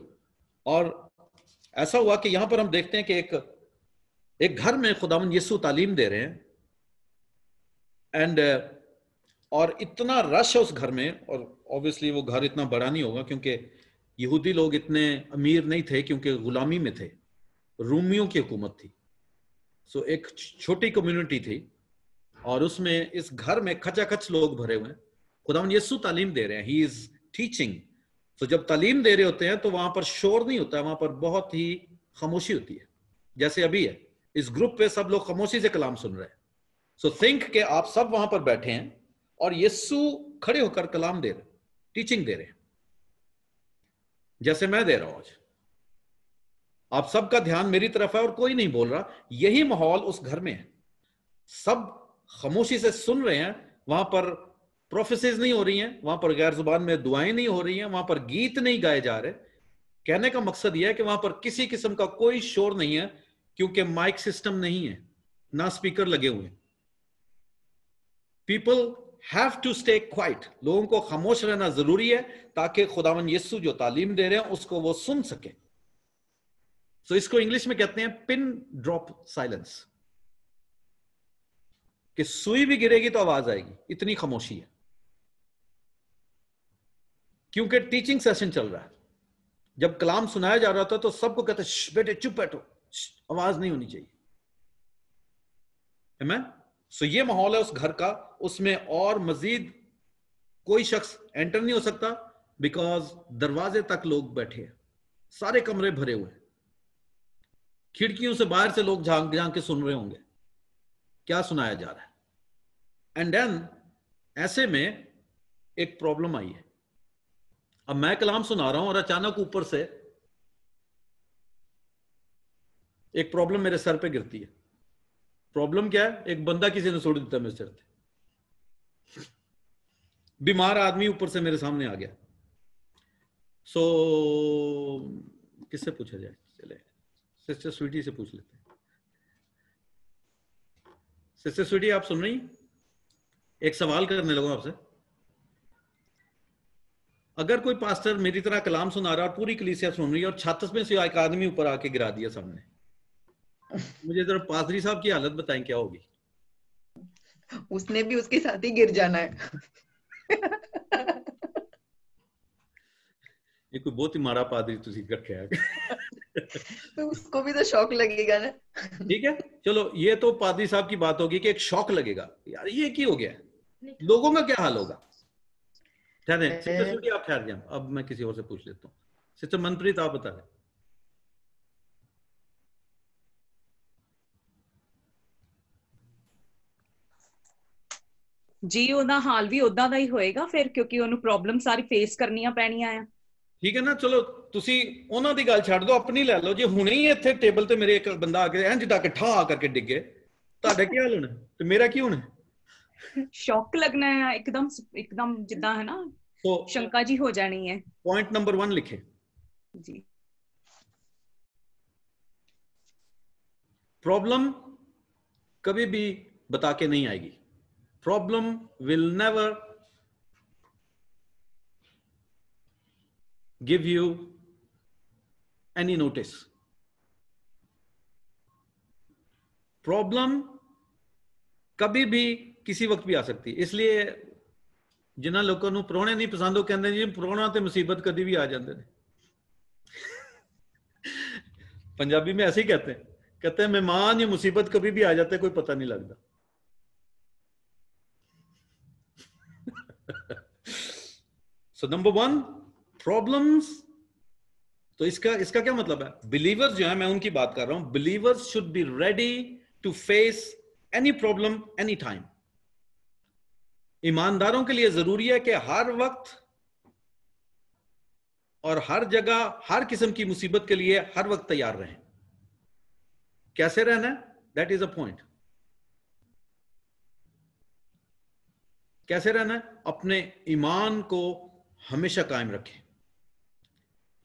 और ऐसा हुआ कि यहां पर हम देखते हैं कि एक घर में खुदावंद यीशु तालीम दे रहे हैं, एंड और इतना रश है उस घर में, और ऑब्वियसली वो घर इतना बड़ा नहीं होगा क्योंकि यहूदी लोग इतने अमीर नहीं थे, क्योंकि गुलामी में थे, रूमियों की हुकूमत थी। सो एक छोटी कम्युनिटी थी और उसमें इस घर में खचाखच लोग भरे हुए हैं। खुदावंद यीशु तालीम दे रहे हैं, ही इज टीचिंग। तो जब तालीम दे रहे होते हैं तो वहां पर शोर नहीं होता है, वहां पर बहुत ही खामोशी होती है। जैसे अभी है, इस ग्रुप पे सब लोग खामोशी से कलाम सुन रहे हैं। सो थिंक कि आप सब वहां पर बैठे हैं और यीशु खड़े होकर कलाम दे रहे, टीचिंग दे रहे हैं, जैसे मैं दे रहा हूं आज। आप सबका ध्यान मेरी तरफ है और कोई नहीं बोल रहा। यही माहौल उस घर में है, सब खामोशी से सुन रहे हैं। वहां पर प्रोफेसीज नहीं हो रही हैं, वहां पर गैर जुबान में दुआएं नहीं हो रही हैं, वहां पर गीत नहीं गाए जा रहे। कहने का मकसद यह है कि वहां पर किसी किस्म का कोई शोर नहीं है, क्योंकि माइक सिस्टम नहीं है, ना स्पीकर लगे हुए। People have to stay quiet. लोगों को खामोश रहना जरूरी है ताकि खुदावन यीशु जो तालीम दे रहे हैं उसको वो सुन सके। सो इसको इंग्लिश में कहते हैं पिन ड्रॉप साइलेंस, कि सुई भी गिरेगी तो आवाज आएगी, इतनी खामोशी है, क्योंकि टीचिंग सेशन चल रहा है। जब कलाम सुनाया जा रहा था तो सबको कहते बेटे चुप बैठो, आवाज नहीं होनी चाहिए। सो ये माहौल है उस घर का, उसमें और मजीद कोई शख्स एंटर नहीं हो सकता, बिकॉज दरवाजे तक लोग बैठे हैं, सारे कमरे भरे हुए हैं, खिड़कियों से बाहर से लोग झांक झांक के सुन रहे होंगे क्या सुनाया जा रहा है। एंड देन ऐसे में एक प्रॉब्लम आई है। अब मैं कलाम सुना रहा हूं और अचानक ऊपर से एक प्रॉब्लम मेरे सर पे गिरती है। प्रॉब्लम क्या है? एक बंदा किसी ने छोड़ देता मेरे सिर पे, बीमार आदमी ऊपर से मेरे सामने आ गया। सो किससे पूछा जाए? चले सिस्टर स्वीटी से पूछ लेते हैं। सिस्टर स्वीटी, आप सुन रही? एक सवाल करने लगूं आपसे। अगर कोई पास्टर मेरी तरह कलाम सुना रहा है और पूरी कलीसिया सुन रही है और छत में से एक आदमी ऊपर आके गिरा दिया सामने, मुझे जरा पादरी साहब की हालत बताएं क्या होगी? उसने भी उसके साथ ही गिर जाना है। ये कोई बहुत ही माड़ा पादरी तुसी रखे है। तो उसको भी तो शौक लगेगा ना। ठीक है, चलो ये तो पादरी साहब की बात होगी कि एक शौक लगेगा, यार ये क्या हो गया, लोगों का क्या हाल होगा। ठहरे सिस्टर स्वीटी, आप ठहर जाए, अब मैं किसी और से पूछ लेता हूँ। सिस्टर मनप्रीत, आप बता दें। ਜੀ ਉਹਦਾ ਹਾਲ ਵੀ ਉਦਾਂ ਦਾ ਹੀ ਹੋਏਗਾ ਫਿਰ, ਕਿਉਂਕਿ ਉਹਨੂੰ ਪ੍ਰੋਬਲਮ ਸਾਰੀ ਫੇਸ ਕਰਨੀਆਂ ਪੈਣੀਆਂ ਆ। ਠੀਕ ਹੈ ਨਾ, ਚਲੋ ਤੁਸੀਂ ਉਹਨਾਂ ਦੀ ਗੱਲ ਛੱਡ ਦਿਓ, ਆਪਣੀ ਲੈ ਲਓ। ਜੇ ਹੁਣੇ ਹੀ ਇੱਥੇ ਟੇਬਲ ਤੇ ਮੇਰੇ ਇੱਕ ਬੰਦਾ ਆ ਕੇ ਇੰਜ ਡੱਕ ਠਾ ਕਰਕੇ ਡਿੱਗੇ, ਤੁਹਾਡਾ ਕੀ ਹਾਲ ਹੋਣਾ ਤੇ ਮੇਰਾ ਕੀ ਹੋਣਾ? ਸ਼ੌਕ लगना है एकदम ਜਿੱਦਾਂ है ना, तो शंका जी हो जानी है। पॉइंट नंबर 1 लिखे जी। प्रॉब्लम कभी भी बता के नहीं आएगी। Problem will never give you any notice. Problem कभी भी किसी वक्त भी आ सकती है। इसलिए जिन्होंने लोगों को प्रोहणे नहीं पसंद, वो कहते हैं जी प्रोहणा ते मुसीबत कभी भी आ जाते हैं। पंजाबी में ऐसे ही कहते हैं मेहमान या मुसीबत कभी भी आ जाते हैं, कोई पता नहीं लगता। So number 1, problems. तो इसका क्या मतलब है? बिलीवर्स जो है, मैं उनकी बात कर रहा हूं, believers should be ready to face any problem any time. ईमानदारों के लिए जरूरी है कि हर वक्त और हर जगह हर किस्म की मुसीबत के लिए हर वक्त तैयार रहें। कैसे रहना है? That is a point. कैसे रहना है? अपने ईमान को हमेशा कायम रखें।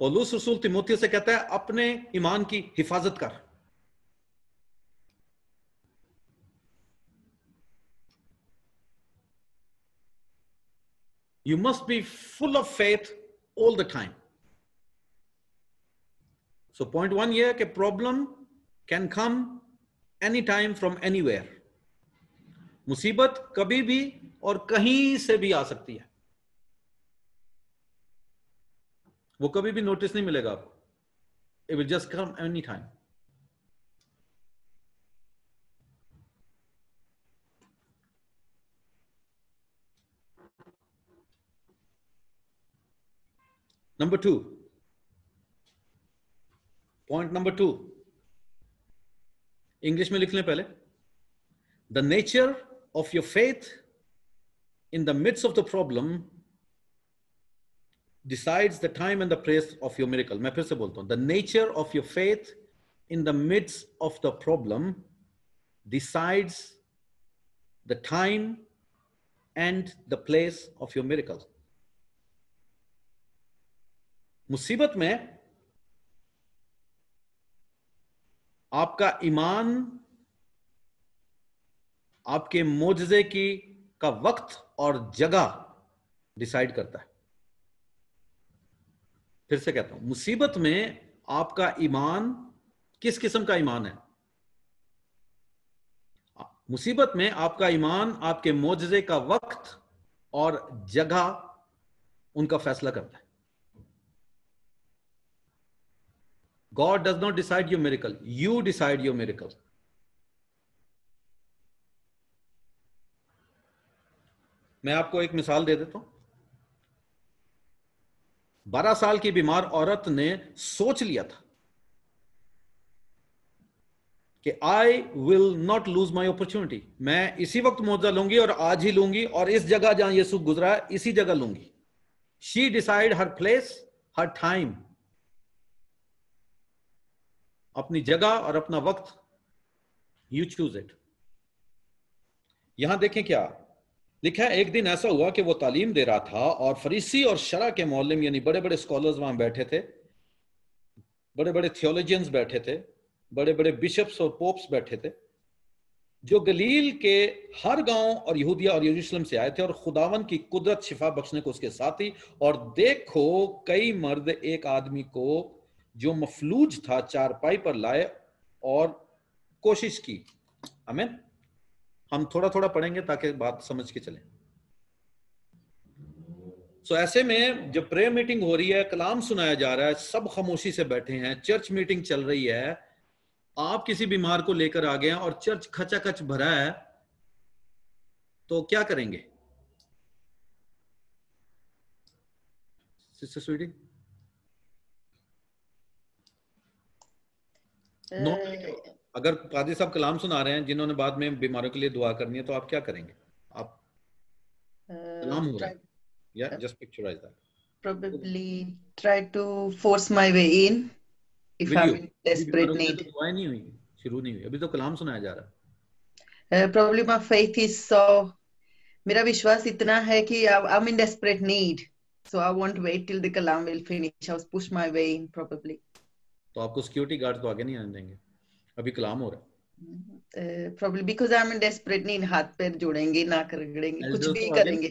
पौलुस रसूल तिमोथियस से कहता है अपने ईमान की हिफाजत कर। You must be full of faith all the time. So point 1 ये है कि problem can come anytime from anywhere. मुसीबत कभी भी और कहीं से भी आ सकती है, वो कभी भी नोटिस नहीं मिलेगा आपको। It will just come anytime. Number 2, point number 2, English में लिख लें पहले। The nature of your faith in the midst of the problem decides the time and the place of your miracle. मैं फिर से बोलता हूं, the nature of your faith in the midst of the problem decides the time and the place of your miracle. मुसीबत में आपका ईमान आपके मोजज़े का वक्त और जगह डिसाइड करता है। फिर से कहता हूं, मुसीबत में आपका ईमान किस किस्म का ईमान है। मुसीबत में आपका ईमान आपके मोजज़े का वक्त और जगह उनका फैसला करता है। God does not decide your miracle, you decide your miracle. मैं आपको एक मिसाल दे देता हूं। 12 साल की बीमार औरत ने सोच लिया था कि I will not lose my opportunity, मैं इसी वक्त मौजा लूंगी और आज ही लूंगी और इस जगह जहां यीशु गुजरा है इसी जगह लूंगी। She decide her place, her time, अपनी जगह और अपना वक्त। You choose it. यहां देखें क्या लिखा है। एक दिन ऐसा हुआ कि वो तालीम दे रहा था और फरीसी और शरा के मौलम यानी बड़े बड़े स्कॉलर्स वहां बैठे थे, बड़े बड़े थियोलॉजियंस बैठे थे, बड़े बड़े बिशप्स और पोप्स बैठे थे, जो गलील के हर गांव और यहूदिया और यरूशलेम से आए थे और खुदावन की कुदरत शिफा बख्शने को उसके साथ ही। और देखो कई मर्द एक आदमी को जो मफलूज था चारपाई पर लाए और कोशिश की। आमीन। हम थोड़ा थोड़ा पढ़ेंगे ताकि बात समझ के चले। सो ऐसे में जब प्रेयर मीटिंग हो रही है, कलाम सुनाया जा रहा है, सब खामोशी से बैठे हैं, चर्च मीटिंग चल रही है, आप किसी बीमार को लेकर आ गए हैं और चर्च खचाखच भरा है, तो क्या करेंगे? सिस्टर स्वीटी, अगर पादी साहब कलाम सुना रहे हैं जिन्होंने बाद में बीमारों के लिए दुआ करनी है, तो आप क्या करेंगे? आप कलाम हो रहा है, या just picturize that. Probably try to force my way in if I'm in desperate need. दुआ नहीं हुई, शुरू नहीं हुई, अभी तो कलाम सुनाया जा रहा है। Probably my faith is so, मेरा विश्वास इतना है कि I'm in desperate need, so I won't wait till the kalam will finish. I'll push my way in probably. तो आपको सिक्योरिटी गार्ड तो आगे नहीं आने देंगे, अभी कलाम हो रहा है। Probably because I'm in desperate need, हाथ पैर जोड़ेंगे, नाक रगड़ेंगे, कुछ भी करेंगे।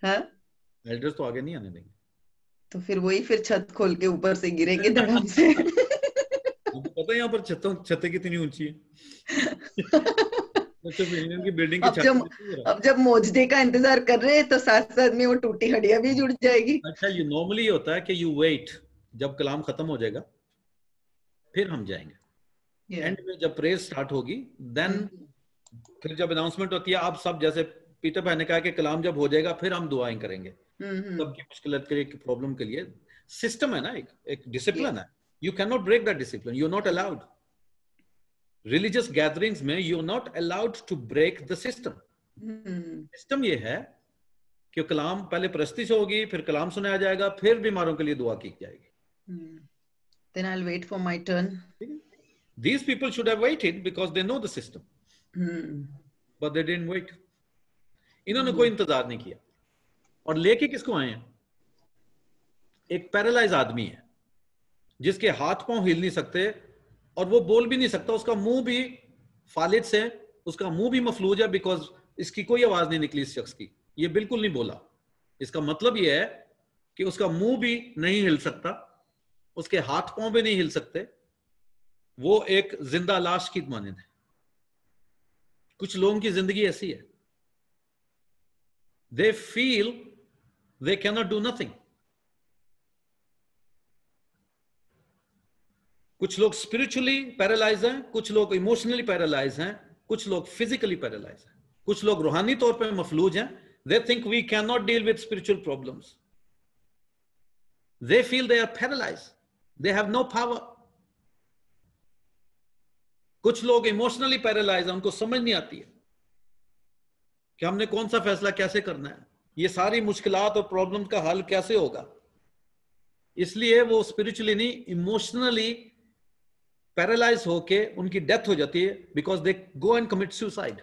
हाँ, एल्डर्स तो आगे नहीं आने देंगे। तो फिर वही, फिर छत खोल के ऊपर से गिरेंगे धड़ाम से। आपको पता है यहाँ पर छतें कितनी ऊंची है? की बिल्डिंग की छत। अब जब मोजदे का इंतजार कर रहे हैं तो साथ साथ में वो टूटी हड्डियां भी जुड़ जाएगी। अच्छा, ये नॉर्मली होता है कि यू वेट, जब कलाम खत्म हो जाएगा फिर हम जाएंगे। एंड में जब प्रेयर स्टार्ट होगी देन फिर जब अनाउंसमेंट होती है, आप सब जैसे पीटर भाई ने कहा कि कलाम जब हो जाएगा फिर हम दुआएं करेंगे सबकी मुश्किलात के लिए, प्रॉब्लम के लिए। सिस्टम है ना, एक डिसिप्लिन है। You can not break that discipline, you are not allowed. Religious gatherings में you are not allowed to break the system. System ये है कि कलाम पहले प्रस्तिश होगी, फिर कलाम सुनाया जाएगा, फिर बीमारों के लिए दुआ की जाएगी। Then I'll wait for my turn. These people should have waited because they know the system. But they didn't wait. इन्होंने कोई इंतजार नहीं किया। और लेके किसको आए हैं? एक पैरालाइज आदमी है जिसके हाथ पांव हिल नहीं सकते और वो बोल भी नहीं सकता, उसका मुंह भी फालिज से, उसका मुंह भी मफलूज है, बिकॉज इसकी कोई आवाज नहीं निकली इस शख्स की, ये बिल्कुल नहीं बोला। इसका मतलब ये है कि उसका मुंह भी नहीं हिल सकता, उसके हाथ पांव भी नहीं हिल सकते, वो एक जिंदा लाश की मानंद है। कुछ लोगों की जिंदगी ऐसी है, they feel they cannot do nothing. कुछ लोग स्पिरिचुअली पैरालाइज हैं, कुछ लोग इमोशनली पैरालाइज हैं, कुछ लोग फिजिकली पैरालाइज हैं, कुछ लोग रूहानी तौर पे मफलूज हैं। They think we cannot deal with spiritual problems. They feel they are paralyzed. They have no power. कुछ लोग इमोशनली पैरालाइज हैं, उनको समझ नहीं आती है कि हमने कौन सा फैसला कैसे करना है, ये सारी मुश्किलात और प्रॉब्लम का हल कैसे होगा। इसलिए वो स्पिरिचुअली नहीं, इमोशनली पैरालाइज होके उनकी डेथ हो जाती है, because they go and commit suicide.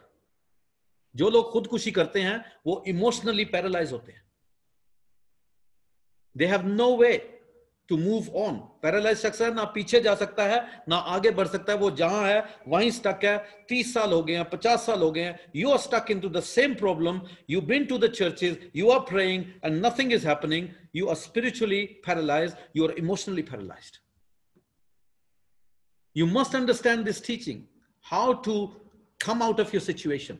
जो लोग खुदकुशी करते हैं वो इमोशनली पैरालाइज होते हैं। They have no way to move on. Paralyse शख्स है, ना पीछे जा सकता है ना आगे बढ़ सकता है, वो जहां है वहीं स्टक है। 30 साल हो गए हैं, 50 साल हो गए हैं, you are stuck into the same problem. You been to the churches, you are praying and nothing is happening. You are spiritually paralysed, you are emotionally paralysed. You must understand this teaching, how to come out of your situation.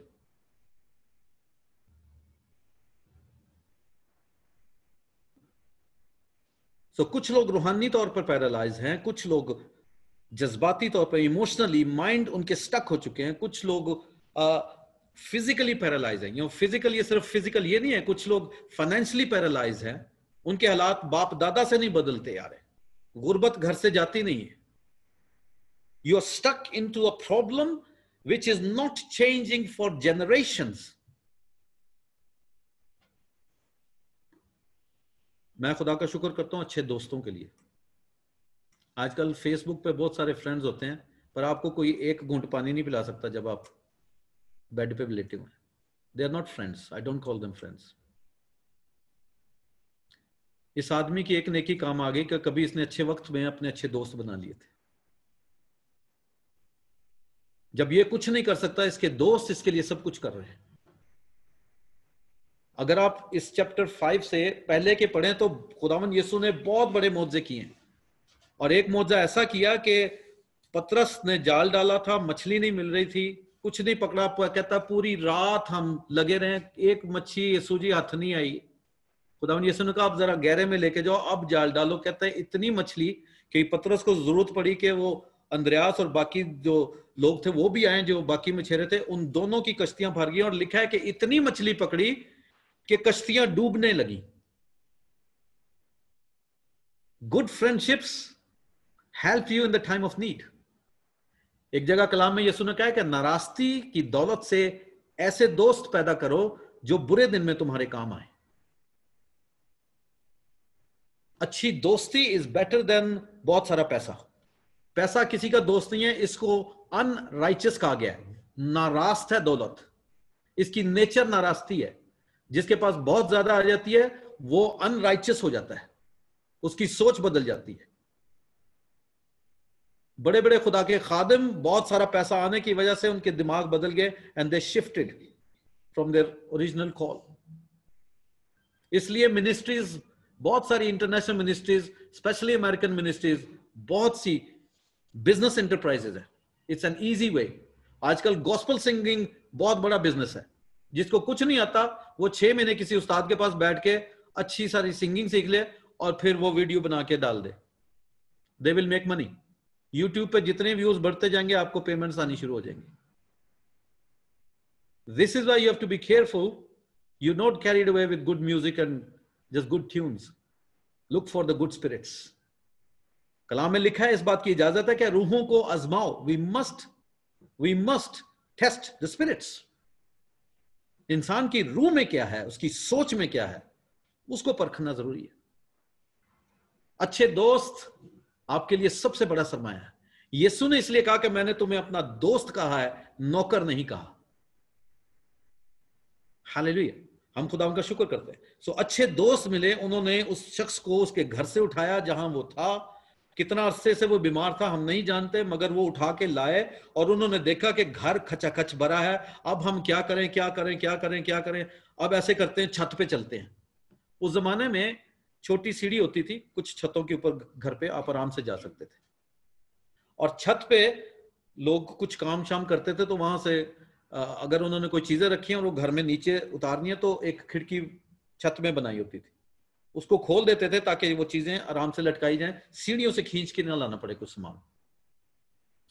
So कुछ लोग रूहानी तौर पर paralyse हैं, कुछ लोग जज्बाती तौर पर इमोशनली माइंड उनके स्टक हो चुके हैं, कुछ लोग फिजिकली पैरालाइज हैं. फिजिकल ये सिर्फ फिजिकल ये नहीं है, कुछ लोग फाइनेंशियली पैरालाइज हैं, उनके हालात बाप दादा से नहीं बदलते यार है, गुर्बत घर से जाती नहीं है. You are stuck into a problem which is not changing for generations. मैं खुदा का शुक्र करता हूं अच्छे दोस्तों के लिए. आजकल फेसबुक पे बहुत सारे फ्रेंड्स होते हैं, पर आपको कोई एक घूंट पानी नहीं पिला सकता जब आप बेड पे लेटे हुए. They are not friends. I don't call them friends. इस आदमी की एक नेकी काम आ गई कि कभी इसने अच्छे वक्त में अपने अच्छे दोस्त बना लिए थे. जब ये कुछ नहीं कर सकता, इसके दोस्त इसके लिए सब कुछ कर रहे हैं. अगर आप इस चैप्टर 5 से पहले के पढ़ें तो खुदावंद यीशु ने बहुत बड़े मौजज़े किए हैं. और एक मौजज़ा ऐसा किया कि पतरस ने जाल डाला था, मछली नहीं मिल रही थी, कुछ नहीं पकड़ा, कहता पूरी रात हम लगे रहे, एक मच्छी यीशु जी हाथ नहीं आई. खुदावंद यीशु ने कहा आप जरा गहरे में लेके जाओ, अब जाल डालो. कहता है इतनी मछली कि पतरस को जरूरत पड़ी कि वो अंद्रयास और बाकी जो लोग थे वो भी आए, जो बाकी मछेरे थे, उन दोनों की कश्तियां भर गई. और लिखा है कि इतनी मछली पकड़ी कि कश्तियां डूबने लगी. Good friendships help you in the time of need. एक जगह कलाम में यीशु ने कहा कि नाराजगी की दौलत से ऐसे दोस्त पैदा करो जो बुरे दिन में तुम्हारे काम आए. अच्छी दोस्ती इज बेटर देन बहुत सारा पैसा. पैसा किसी का दोस्त नहीं है, इसको अनराइचियस कहा गया है. नारास्त है दौलत, इसकी नेचर नाराजती है. जिसके पास बहुत ज्यादा आ जाती है वो अनराइचियस हो जाता है, उसकी सोच बदल जाती है. बड़े बड़े खुदा के खादिम बहुत सारा पैसा आने की वजह से उनके दिमाग बदल गए and they shifted from their original call. इसलिए मिनिस्ट्रीज, बहुत सारी international ministries, specially American ministries, बहुत सी बिजनेस एंटरप्राइजेज है. It's an easy way. आजकल गॉस्पेल सिंगिंग बहुत बड़ा बिजनेस है. जिसको कुछ नहीं आता वो 6 महीने किसी उस्ताद के पास बैठ के अच्छी सारी सिंगिंग सीख ले और फिर वो वीडियो बना के डाल दे. They will make money. YouTube पे जितने व्यूज बढ़ते जाएंगे आपको पेमेंट्स आनी शुरू हो जाएंगी. This is why you have to be careful. You not carried away with good music and just good tunes. Look for the good spirits. कलाम में लिखा है, इस बात की इजाजत है कि रूहों को आजमाओ. We must test the spirits. इंसान की रूह में क्या है, उसकी सोच में क्या है, उसको परखना जरूरी है. अच्छे दोस्त आपके लिए सबसे बड़ा सरमाया है. यीशु ने इसलिए कहा कि मैंने तुम्हें अपना दोस्त कहा है, नौकर नहीं कहा. हालेलुया. हम खुदा उनका शुक्र करते हैं. सो अच्छे दोस्त मिले, उन्होंने उस शख्स को उसके घर से उठाया जहां वो था. कितना अरसे से वो बीमार था हम नहीं जानते, मगर वो उठा के लाए और उन्होंने देखा कि घर खचाखच भरा है. अब हम क्या करें क्या करें क्या करें क्या करें. अब ऐसे करते हैं, छत पे चलते हैं. उस जमाने में छोटी सीढ़ी होती थी, कुछ छतों के ऊपर घर पे आप आराम से जा सकते थे. और छत पे लोग कुछ काम शाम करते थे, तो वहां से अगर उन्होंने कोई चीजें रखी हैं और वो घर में नीचे उतारनी है तो एक खिड़की छत में बनाई होती थी, उसको खोल देते थे ताकि वो चीजें आराम से लटकाई जाएं, सीढ़ियों से खींच के ना लाना पड़े कुछ सामान.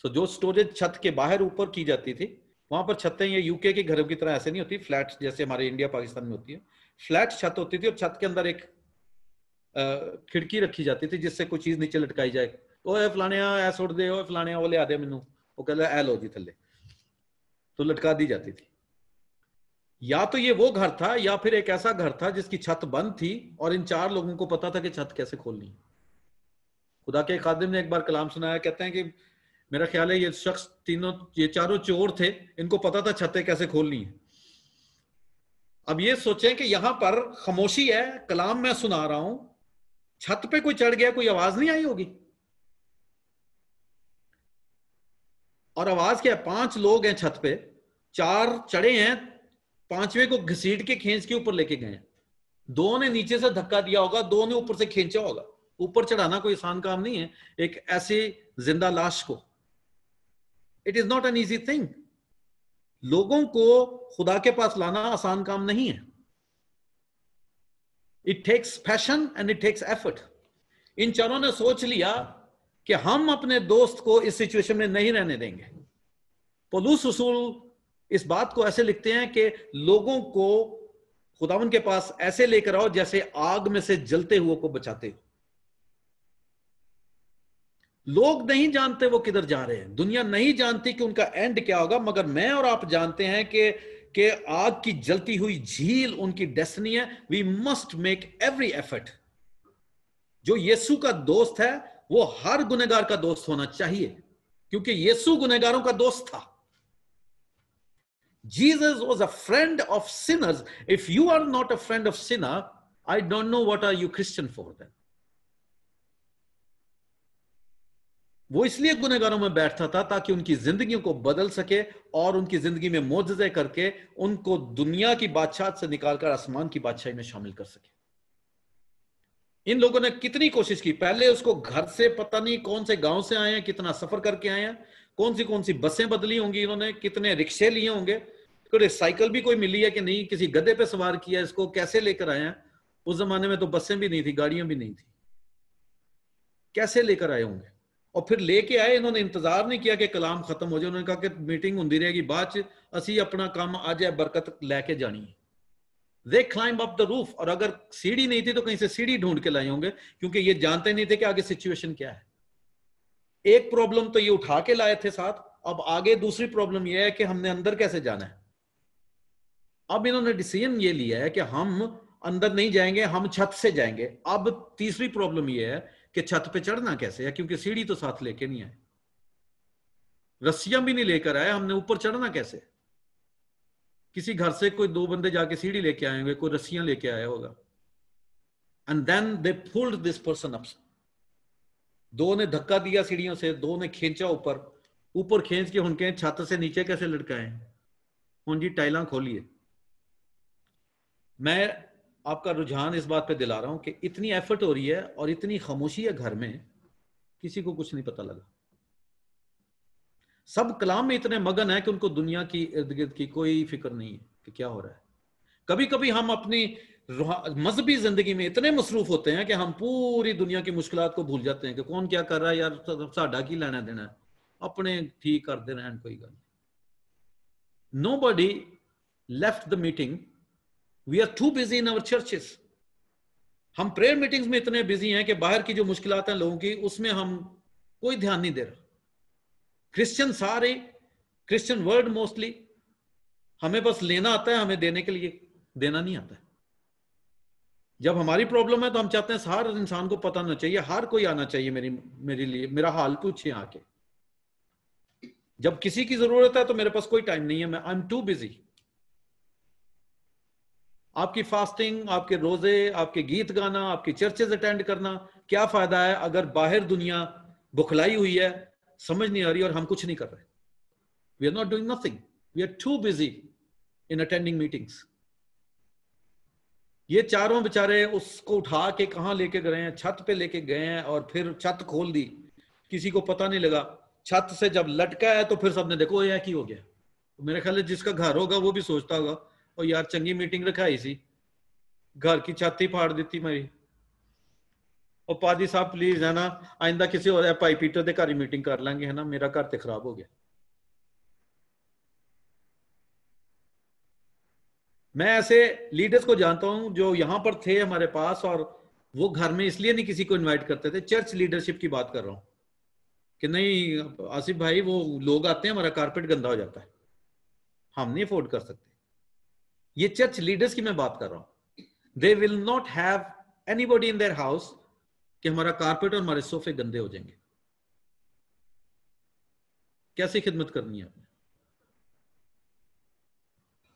सो जो स्टोरेज छत के बाहर ऊपर की जाती थी, वहां पर छतें ये यूके के घरों की तरह ऐसे नहीं होती फ्लैट जैसे हमारे इंडिया पाकिस्तान में होती है. फ्लैट छत होती थी और छत के अंदर एक खिड़की रखी जाती थी जिससे कोई चीज नीचे लटकाई जाए. ओए फलाने ऐ सुट दे, ओए फलाने वो ले आ दे मैनू, वो कहता है ए लो जी थल्ले, तो लटका दी जाती थी. या तो ये वो घर था या फिर एक ऐसा घर था जिसकी छत बंद थी और इन 4 लोगों को पता था कि छत कैसे खोलनी है. खुदा के खादिम ने एक बार कलाम सुनाया, कहते हैं कि मेरा ख्याल है ये चारों चोर थे, इनको पता था छतें कैसे खोलनी है. अब ये सोचें कि यहां पर खामोशी है, कलाम मैं सुना रहा हूं, छत पे कोई चढ़ गया, कोई आवाज नहीं आई होगी. और आवाज क्या है, 5 लोग हैं छत पे, 4 चढ़े हैं, 5वें को घसीट के खींच के ऊपर लेके गए. 2 ने नीचे से धक्का दिया होगा, 2 ने ऊपर से खींचा होगा. ऊपर चढ़ाना कोई आसान काम नहीं है एक ऐसी जिंदा लाश को. It is not an easy thing. लोगों को खुदा के पास लाना आसान काम नहीं है। It takes passion and it takes effort. इन चारों ने सोच लिया कि हम अपने दोस्त को इस सिचुएशन में नहीं रहने देंगे। पौलुस रसूल इस बात को ऐसे लिखते हैं कि लोगों को खुदावन के पास ऐसे लेकर आओ जैसे आग में से जलते हुए को बचाते हो। लोग नहीं जानते वो किधर जा रहे हैं, दुनिया नहीं जानती कि उनका एंड क्या होगा, मगर मैं और आप जानते हैं कि आग की जलती हुई झील उनकी डेस्टिनी है। We must make every effort. जो यीशु का दोस्त है वो हर गुनहगार का दोस्त होना चाहिए, क्योंकि यीशु गुनहगारों का दोस्त था। Jesus was a friend of sinners. If you are not a friend of sinner, I don't know what are you Christian for then. वो इसलिए गुनहगारों में बैठता था ताकि उनकी जिंदगियों को बदल सके और उनकी जिंदगी में मौजज़े करके उनको दुनिया की बादशाहत से निकालकर आसमान की बादशाही में शामिल कर सके। इन लोगों ने कितनी कोशिश की। पहले उसको घर से पता नहीं कौन से गांव से आए हैं, कितना सफर करके आए हैं, कौन सी बसें बदली होंगी इन्होंने, कितने रिक्शे लिए होंगे, साइकिल भी कोई मिली है कि नहीं, किसी गधे पे सवार किया, इसको कैसे लेकर आए हैं। उस जमाने में तो बसें भी नहीं थी, गाड़ियां भी नहीं थी, कैसे लेकर आए होंगे। और फिर लेके आए, इन्होंने इंतजार नहीं किया कि कलाम खत्म हो जाए। उन्होंने कहा कि मीटिंग होती रहेगी, बाद च असी अपना काम आ जाए, बरकत लेके जानी है। They climb up the roof। और अगर सीढ़ी नहीं थी तो कहीं से सीढ़ी ढूंढ के लाए होंगे, क्योंकि ये जानते नहीं थे कि आगे सिचुएशन क्या है। एक प्रॉब्लम तो ये उठा के लाए थे साथ, अब आगे दूसरी प्रॉब्लम ये है कि हमने अंदर कैसे जाना है। अब इन्होंने डिसीजन ये लिया है कि हम अंदर नहीं जाएंगे, हम छत से जाएंगे। अब तीसरी प्रॉब्लम ये है कि छत पे चढ़ना कैसे है, क्योंकि सीढ़ी तो साथ लेके नहीं आए, रस्सियां भी नहीं लेकर आए, हमने ऊपर चढ़ना कैसे। किसी घर से कोई 2 बंदे जाके सीढ़ी लेके आए होंगे, कोई रस्सियां लेके आया होगा। And then they pulled this person up. 2 ने धक्का दिया सीढ़ियों से, 2 ने खींचा ऊपर खींच के उनके छत से नीचे कैसे लटकाए। हुन जी टाइलां खोलिए। मैं आपका रुझान इस बात पे दिला रहा हूं कि इतनी एफर्ट हो रही है और इतनी खामोशी है घर में, किसी को कुछ नहीं पता लगा। सब कलाम में इतने मगन है कि उनको दुनिया की इर्द गिर्द की कोई फिक्र नहीं है कि क्या हो रहा है। कभी कभी हम अपनी मजहबी जिंदगी में इतने मसरूफ होते हैं कि हम पूरी दुनिया की मुश्किलात को भूल जाते हैं कि कौन क्या कर रहा है, यार साडा की लेना देना है, अपने ठीक कर दे रहे हैं, कोई गल। Nobody left the meeting. We are too busy in our churches. हम प्रेयर मीटिंग्स में इतने बिजी हैं कि बाहर की जो मुश्किलात हैं लोगों की, उसमें हम कोई ध्यान नहीं दे रहा। क्रिश्चियन सारे, क्रिश्चियन वर्ड मोस्टली, हमें बस लेना आता है, हमें देने के लिए देना नहीं आता है। जब हमारी प्रॉब्लम है तो हम चाहते हैं हर इंसान को पता होना चाहिए, हर कोई आना चाहिए मेरे लिए, मेरा हाल पूछे आके। जब किसी की जरूरत है तो मेरे पास कोई टाइम नहीं है, आई एम टू बिजी। आपकी फास्टिंग, आपके रोजे, आपके गीत गाना, आपकी चर्चेज अटेंड करना, क्या फायदा है अगर बाहर दुनिया बुखलाई हुई है, समझ नहीं आ रही और हम कुछ नहीं कर रहे। We are not doing nothing, we are too busy in attending meetings. ये चारों बेचारे उसको उठा के कहां लेके गए हैं, छत पे लेके गए हैं और फिर छत खोल दी, किसी को पता नहीं लगा। छत से जब लटका है तो फिर सबने देखो यह की हो गया। तो मेरे ख्याल है जिसका घर होगा वो भी सोचता होगा, और यार चंगी मीटिंग रखाई सी, घर की छत ही फाड़ दी मेरी। और पादी साहब प्लीज है ना, आइंदा किसी और भाई पीटर के घर ही मीटिंग कर लेंगे, है ना, मेरा घर तो खराब हो गया। मैं ऐसे लीडर्स को जानता हूं जो यहां पर थे हमारे पास, और वो घर में इसलिए नहीं किसी को इनवाइट करते थे। चर्च लीडरशिप की बात कर रहा हूं कि नहीं आसिफ भाई, वो लोग आते हैं, हमारा कारपेट गंदा हो जाता है, हम नहीं अफोर्ड कर सकते। ये चर्च लीडर्स की मैं बात कर रहा हूं। They will not have anybody in their house कि हमारा कारपेट और हमारे सोफे गंदे हो जाएंगे। कैसी खिदमत करनी है आपने।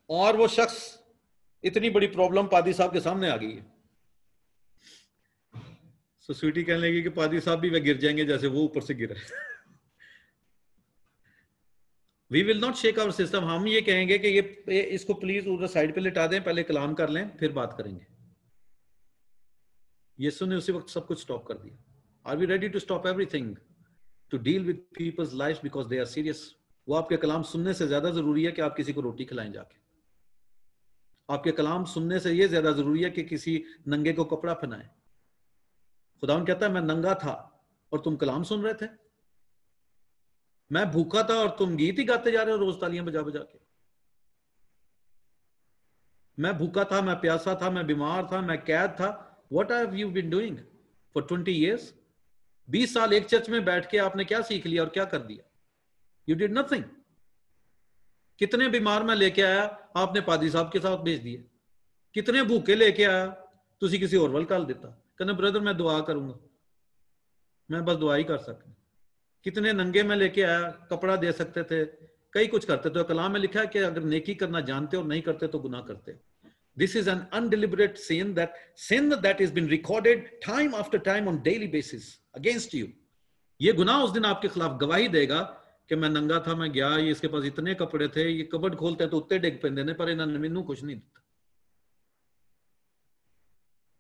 और वो शख्स, इतनी बड़ी प्रॉब्लम पादी साहब के सामने आ गई है। सो स्वीटी कहने लगी कि पादी साहब भी वे गिर जाएंगे जैसे वो ऊपर से गिरा। We will not shake our system. हम ये कहेंगे कि ये इसको प्लीज उधर साइड पे लिटा दें, पहले कलाम कर लें, फिर बात करेंगे। यीशु ने उसी वक्त सब कुछ स्टॉप कर दिया। Are we ready to stop everything to deal with people's life because they are serious वो आपके कलाम सुनने से ज्यादा जरूरी है कि आप किसी को रोटी खिलाएं जाके। आपके कलाम सुनने से ये ज्यादा जरूरी है कि किसी नंगे को कपड़ा पहनाएं। खुदावन कहता है मैं नंगा था और तुम कलाम सुन रहे थे, मैं भूखा था और तुम गीत ही गाते जा रहे हो रोज तालियां बजा बजा के। मैं भूखा था, मैं प्यासा था, मैं बीमार था, मैं कैद था। What have you been doing for 20 years? 20 साल एक चर्च में बैठ के आपने क्या सीख लिया और क्या कर दिया? You did nothing. कितने बीमार मैं लेके आया, आपने पादी साहब के साथ भेज दिए। कितने भूखे लेके आया, तुसी किसी और वल कर देता, कहना ब्रदर मैं दुआ करूंगा, मैं बस दुआ ही कर सकता। कितने नंगे में लेके आया, कपड़ा दे सकते थे, कई कुछ करते थे। कलाम में लिखा है कि अगर नेकी करना जानते और नहीं करते तो गुनाह करते। This is an undeliberate sin that has been recorded time after time on daily basis against you. ये गुनाह उस दिन आपके खिलाफ गवाही देगा कि मैं नंगा था, मैं गया, ये इसके पास इतने कपड़े थे, ये कबर्ड खोलते तो उत्ते डिग पेंदे ने, पर इन्होंने मैनू कुछ नहीं दिता।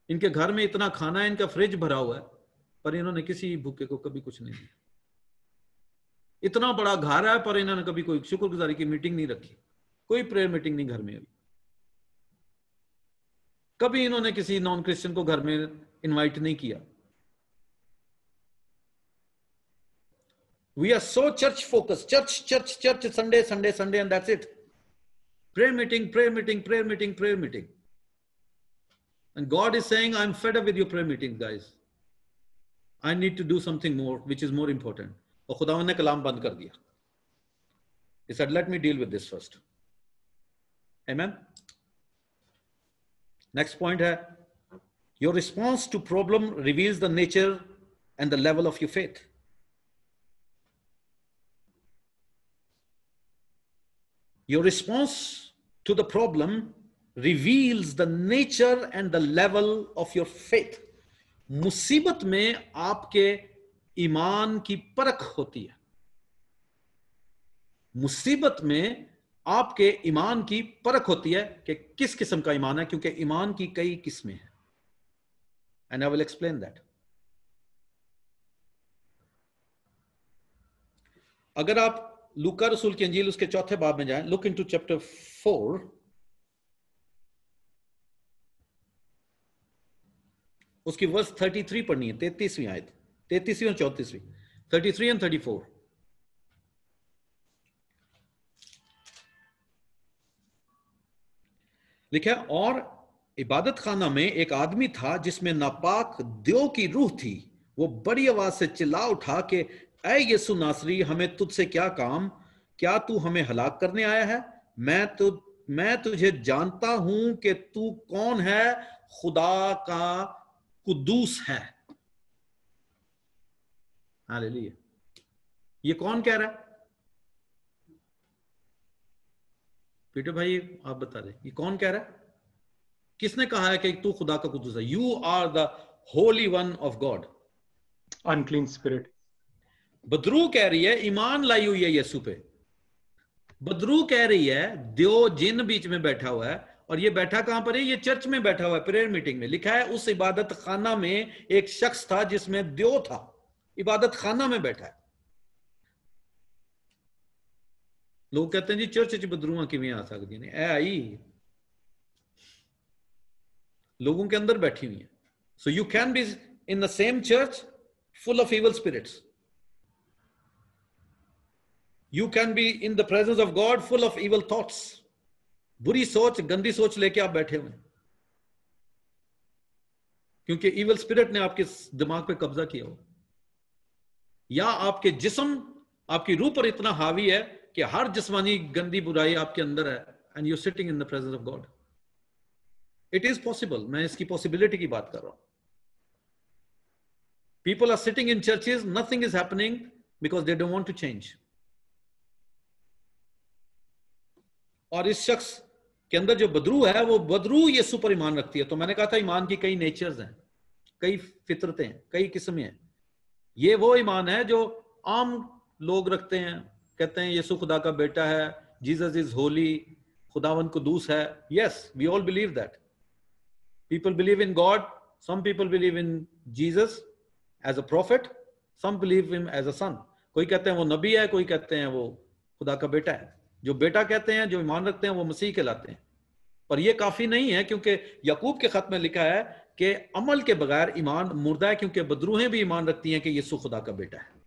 इनके घर में इतना खाना है, इनका फ्रिज भरा हुआ है, पर इन्होंने किसी भूखे को कभी कुछ नहीं दिया। इतना बड़ा घर है, पर इन्होंने कभी कोई शुक्रगुजारी की मीटिंग नहीं रखी, कोई प्रेयर मीटिंग नहीं घर में हुई। कभी इन्होंने किसी नॉन क्रिश्चियन को घर में इनवाइट नहीं किया। We are so church focused, church, Sunday, and that's it. Prayer meeting. And God is saying, I'm fed up with your prayer meetings, guys. I need to do something more, which is more important. और खुदावन ने कलाम बंद कर दिया। He said, let me deal with this first. Amen. Next point है, your response to problem reveals the nature and the level of your faith. Your response to the problem reveals the nature and the level of your faith. मुसीबत में आपके ईमान की परख होती है। मुसीबत में आपके ईमान की परख होती है कि किस किस्म का ईमान है, क्योंकि ईमान की कई किस्में हैं। And I will explain that. अगर आप लूका रसूल की अंजील उसके 4 बाब में जाएं, लुक इनटू चैप्टर 4, उसकी वर्स 33 पढ़नी है, 33वीं आयत, 33वीं और 34वीं, 33 एंड 34। लिखा है, और इबादत खाना में एक आदमी था जिसमें नापाक द्यो की रूह थी। वो बड़ी आवाज से चिल्ला उठा कि ऐ यीशु नासरी, हमें तुझसे क्या काम? क्या तू हमें हलाक करने आया है? मैं तुझे जानता हूं कि तू कौन है, खुदा का कुद्दूस है। हालेलुया। ये कौन कह रहा है? पीटर भाई आप बता रहे, ये कौन कह रहा है? किसने कहा है कि तू खुदा का कुद्दूस है? You are the holy one of God. Unclean spirit. बदरू कह रही है, ईमान लाई हुई है यीशु पे। बदरू कह रही है, द्यो जिन बीच में बैठा हुआ है, और ये बैठा कहां पर है? ये चर्च में बैठा हुआ है, प्रेयर मीटिंग में। लिखा है उस इबादत खाना में एक शख्स था जिसमें द्यो था, इबादत खाना में बैठा है। लोग कहते हैं जी चर्च च बदरूआ किवें आ सकती ने? ऐ आई लोगों के अंदर बैठी हुई है। So you can be in the same church full of evil spirits. You can be in the presence of God full of evil thoughts. बुरी सोच, गंदी सोच लेके आप बैठे हुए हैं, क्योंकि evil spirit ने आपके दिमाग पे कब्जा किया हो, या आपके जिस्म, आपकी रूह पर इतना हावी है कि हर जिस्मानी गंदी बुराई आपके अंदर है, and you're sitting in the presence of God. It is possible. मैं इसकी possibility की बात कर रहा हूं। People are sitting in churches, nothing is happening because they don't want to change. और इस शख्स के अंदर जो बदरू है, वो बदरू यीशु पर ईमान रखती है। तो मैंने कहा था ईमान की कई नेचर्स हैं, कई फितरतें हैं, कई किस्में हैं। ये वो ईमान है जो आम लोग रखते हैं, कहते हैं यीशु खुदा का बेटा है, जीसस इज होली, खुदावन कुद्दूस है। Yes, we all believe that. People believe in God, some people believe in Jesus as a prophet, some believe him as a son. कोई कहते हैं वो नबी है, कोई कहते हैं वो खुदा का बेटा है। जो बेटा कहते हैं, जो ईमान रखते हैं, वो मसीह कहलाते हैं। पर यह काफी नहीं है, क्योंकि याकूब के खत में लिखा है कि अमल के बगैर ईमान मुर्दा है, क्योंकि बदरूहें भी ईमान रखती हैं कि यीशु खुदा का बेटा है।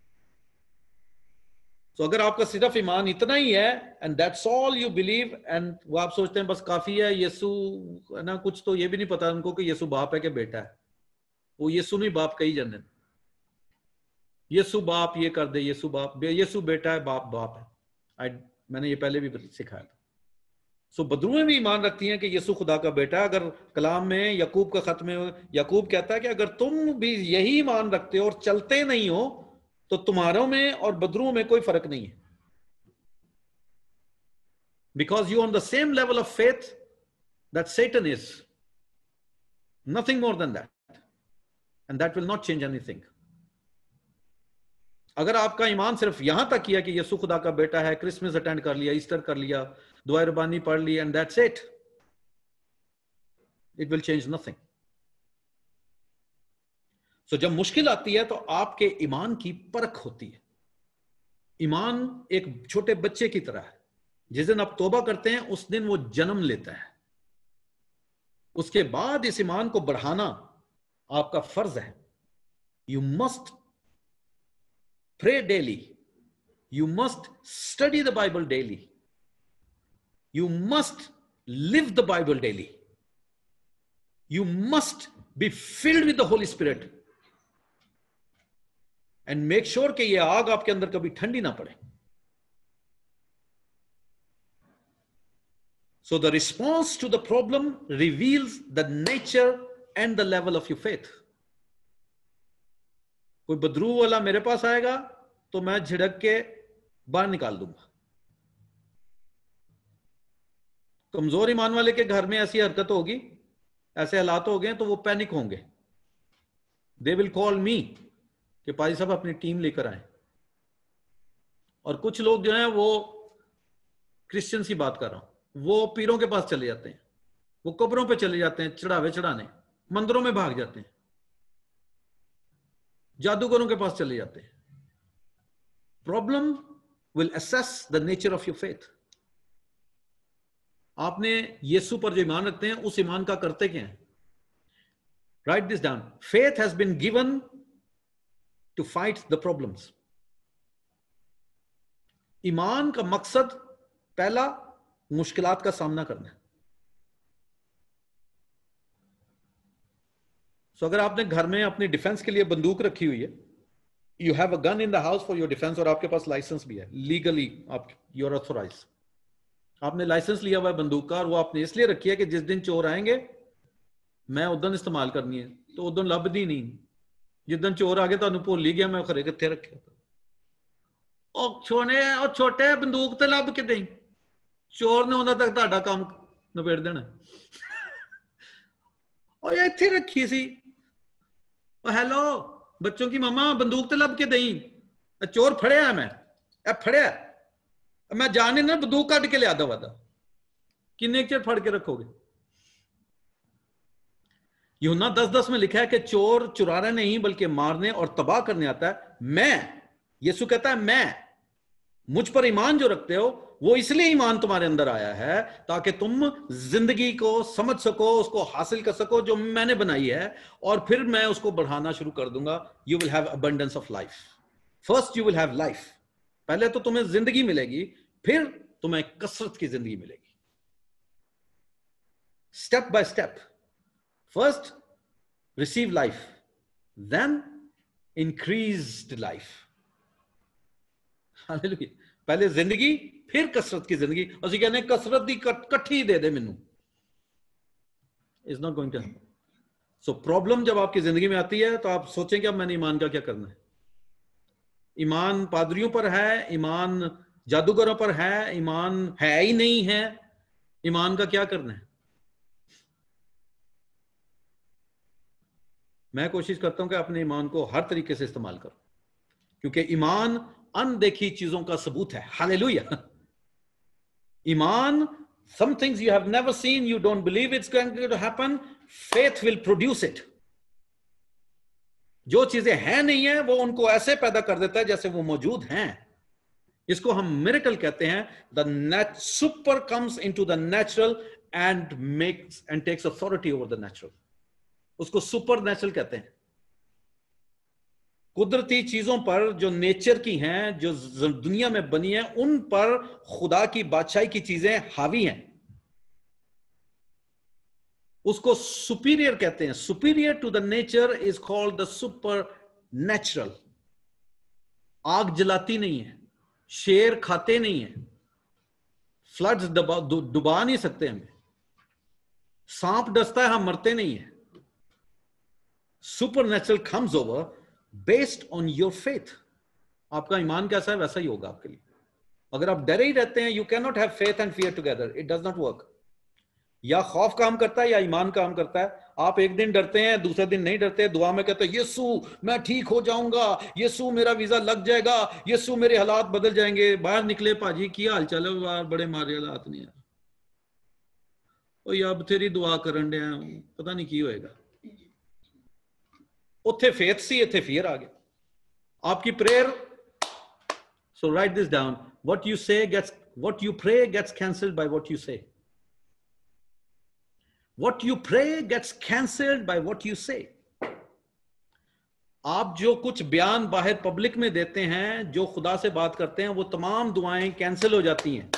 तो अगर आपका सिर्फ ईमान इतना ही है, and that's all you believe, and वो आप सोचते हैं बस काफी है, यीशु है ना, कुछ तो ये भी नहीं पता उनको कि यीशु बाप है कि बेटा है। वो यीशु नहीं बाप कही जाने, यीशु बाप ये कर दे, यीशु बाप, यीशु बेटा है, बाप बाप है। मैंने ये पहले भी सिखाया था। सो बदरूएं भी ईमान रखती हैं कि यीशु खुदा का बेटा है। अगर कलाम में याकूब का खत में याकूब कहता है कि अगर तुम भी यही ईमान रखते हो और चलते नहीं हो, तो तुम्हारों में और बदरूओं में कोई फर्क नहीं है। Because you on the same level of faith that Satan is, nothing more than that, and that will not change anything. अगर आपका ईमान सिर्फ यहां तक किया कि यीशु खुदा का बेटा है, क्रिसमस अटेंड कर लिया, ईस्टर कर लिया, दुआ रबानी पढ़ ली, and that's it, it will change nothing. So जब मुश्किल आती है तो आपके ईमान की परख होती है। ईमान एक छोटे बच्चे की तरह है, जिस दिन आप तौबा करते हैं उस दिन वो जन्म लेता है। उसके बाद इस ईमान को बढ़ाना आपका फर्ज है। You must pray daily, you must study the Bible daily, you must live the Bible daily, you must be filled with the Holy Spirit, and make sure कि ये आग आपके अंदर कभी ठंडी ना पड़े। So the response to the problem reveals the nature and the level of your faith. कोई बदरू वाला मेरे पास आएगा तो मैं झिड़क के बाहर निकाल दूंगा। कमजोर ईमान वाले के घर में ऐसी हरकत होगी, ऐसे हालात हो गए तो वो पैनिक होंगे। दे विल कॉल मी कि पाजी साहब अपनी टीम लेकर आए। और कुछ लोग जो हैं, वो क्रिश्चियंस की बात कर रहा हूं, वो पीरों के पास चले जाते हैं, वो कब्रों पे चले जाते हैं चढ़ावे चढ़ाने, मंदिरों में भाग जाते हैं, जादूगरों के पास चले जाते हैं। Problem will assess the nature of your faith. आपने यीशु पर जो ईमान रखते हैं, उस ईमान का करते क्या है? Write this down. Faith has been given to fight the problems. ईमान का मकसद पहला मुश्किलात का सामना करना है। सो अगर आपने घर में अपनी डिफेंस के लिए बंदूक रखी हुई है, you have a gun in the house for your defence, और आपके पास लाइसेंस भी है, लीगली आप यू आर ऑथोराइज्ड, आपने लाइसेंस लिया हुआ है बंदूक का, और वो आपने इसलिए रखी है कि जिस दिन चोर आएंगे मैं उस दिन इस्तेमाल करनी है, तो उस दिन लभदी नहीं। जिस दिन चोर आ गए तो भूल ही गया मैं खरे कितने रखे। छोटे बंदूक ते लभ के दें, चोर ने उन्होंने तक ਤੁਹਾਡਾ काम निबेड़ देना। और ये इत्थे रखी सी, हेलो बच्चों की मम्मा बंदूक ते लब के दई, चोर फड़िया मैं, फड़िया मैं जाने ना बंदूक कट के लिया दवा दा, किन्ने चेर फड़ के रखोगे? यूहन्ना 10:10 में लिखा है कि चोर चुराने नहीं बल्कि मारने और तबाह करने आता है। मैं, यीशु कहता है मैं, मुझ पर ईमान जो रखते हो वो इसलिए ईमान तुम्हारे अंदर आया है ताकि तुम जिंदगी को समझ सको, उसको हासिल कर सको जो मैंने बनाई है, और फिर मैं उसको बढ़ाना शुरू कर दूंगा। You will have abundance of life. First you will have life. पहले तो तुम्हें जिंदगी मिलेगी, फिर तुम्हें कसरत की जिंदगी मिलेगी। Step by step. First receive life, then increased life. Hallelujah. पहले जिंदगी, फिर कसरत की जिंदगी। असं कहने कसरत की कट्ठी दे दे मैनू, is not going to happen. So problem जब आपकी जिंदगी में आती है तो आप सोचें कि अब मैंने ईमान का क्या करना है। ईमान पादरियों पर है, ईमान जादूगरों पर है, ईमान है ही नहीं है, ईमान का क्या करना है? मैं कोशिश करता हूं कि अपने ईमान को हर तरीके से इस्तेमाल करूं, क्योंकि ईमान अनदेखी चीजों का सबूत है। हालेलुया। ईमान, some things you have never seen, you don't believe it's going to happen, faith will produce it. जो चीजें हैं नहीं है वो उनको ऐसे पैदा कर देता है जैसे वो मौजूद हैं। इसको हम मिरेकल कहते हैं. The super comes into the natural and makes and takes authority over the natural. उसको सुपर नेचुरल कहते हैं. कुदरती चीजों पर जो नेचर की हैं, जो दुनिया में बनी है, उन पर खुदा की बादशाही की चीजें हावी हैं. उसको सुपीरियर कहते हैं. Superior to the nature is called the super natural. आग जलाती नहीं है, शेर खाते नहीं है, फ्लड्स डुबा नहीं सकते हमें, सांप डसता है हम मरते नहीं है. Super natural comes over based on your faith. आपका ईमान कैसा है वैसा ही होगा आपके लिए. अगर आप डरे ही रहते हैं, you can not have faith and fear together. It does not work. या खौफ काम करता है या ईमान काम करता है. आप एक दिन डरते हैं, दूसरे दिन नहीं डरते, दुआ में कहते हैं यीशु मैं ठीक हो जाऊंगा, यीशु मेरा वीजा लग जाएगा, यीशु मेरे हालात बदल जाएंगे. बाहर निकले, भाजी की हाल चाल है, बड़े मारे हालात नहीं है, ओ यार तेरी दुआ करन दे, पता नहीं की होएगा. उत्थे फेथ सी, इत्थे फियर आ गया. आपकी prayer, so write this down, what you say gets, what you pray gets cancelled by what you say. What you pray gets cancelled by what you say. आप जो कुछ बयान बाहर पब्लिक में देते हैं, जो खुदा से बात करते हैं, वो तमाम दुआएं कैंसिल हो जाती हैं.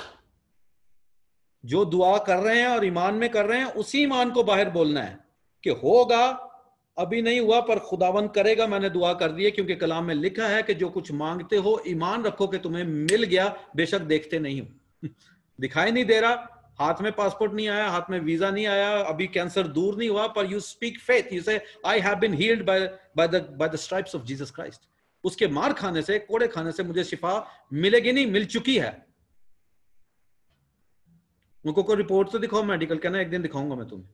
जो दुआ कर रहे हैं और ईमान में कर रहे हैं, उसी ईमान को बाहर बोलना है कि होगा, अभी नहीं हुआ पर खुदावंद करेगा, मैंने दुआ कर दी है, क्योंकि कलाम में लिखा है कि जो कुछ मांगते हो ईमान रखो कि तुम्हें मिल गया, बेशक देखते नहीं हो. दिखाई नहीं दे रहा, हाथ में पासपोर्ट नहीं आया, हाथ में वीजा नहीं आया, अभी कैंसर दूर नहीं हुआ, पर you speak faith. You say I have been healed by the stripes of Jesus Christ. उसके मार खाने से, कोड़े खाने से मुझे शिफा मिलेगी नहीं, मिल चुकी है. उनको कोई रिपोर्ट तो दिखाओ मेडिकल, कहना एक दिन दिखाऊंगा मैं तुम्हें.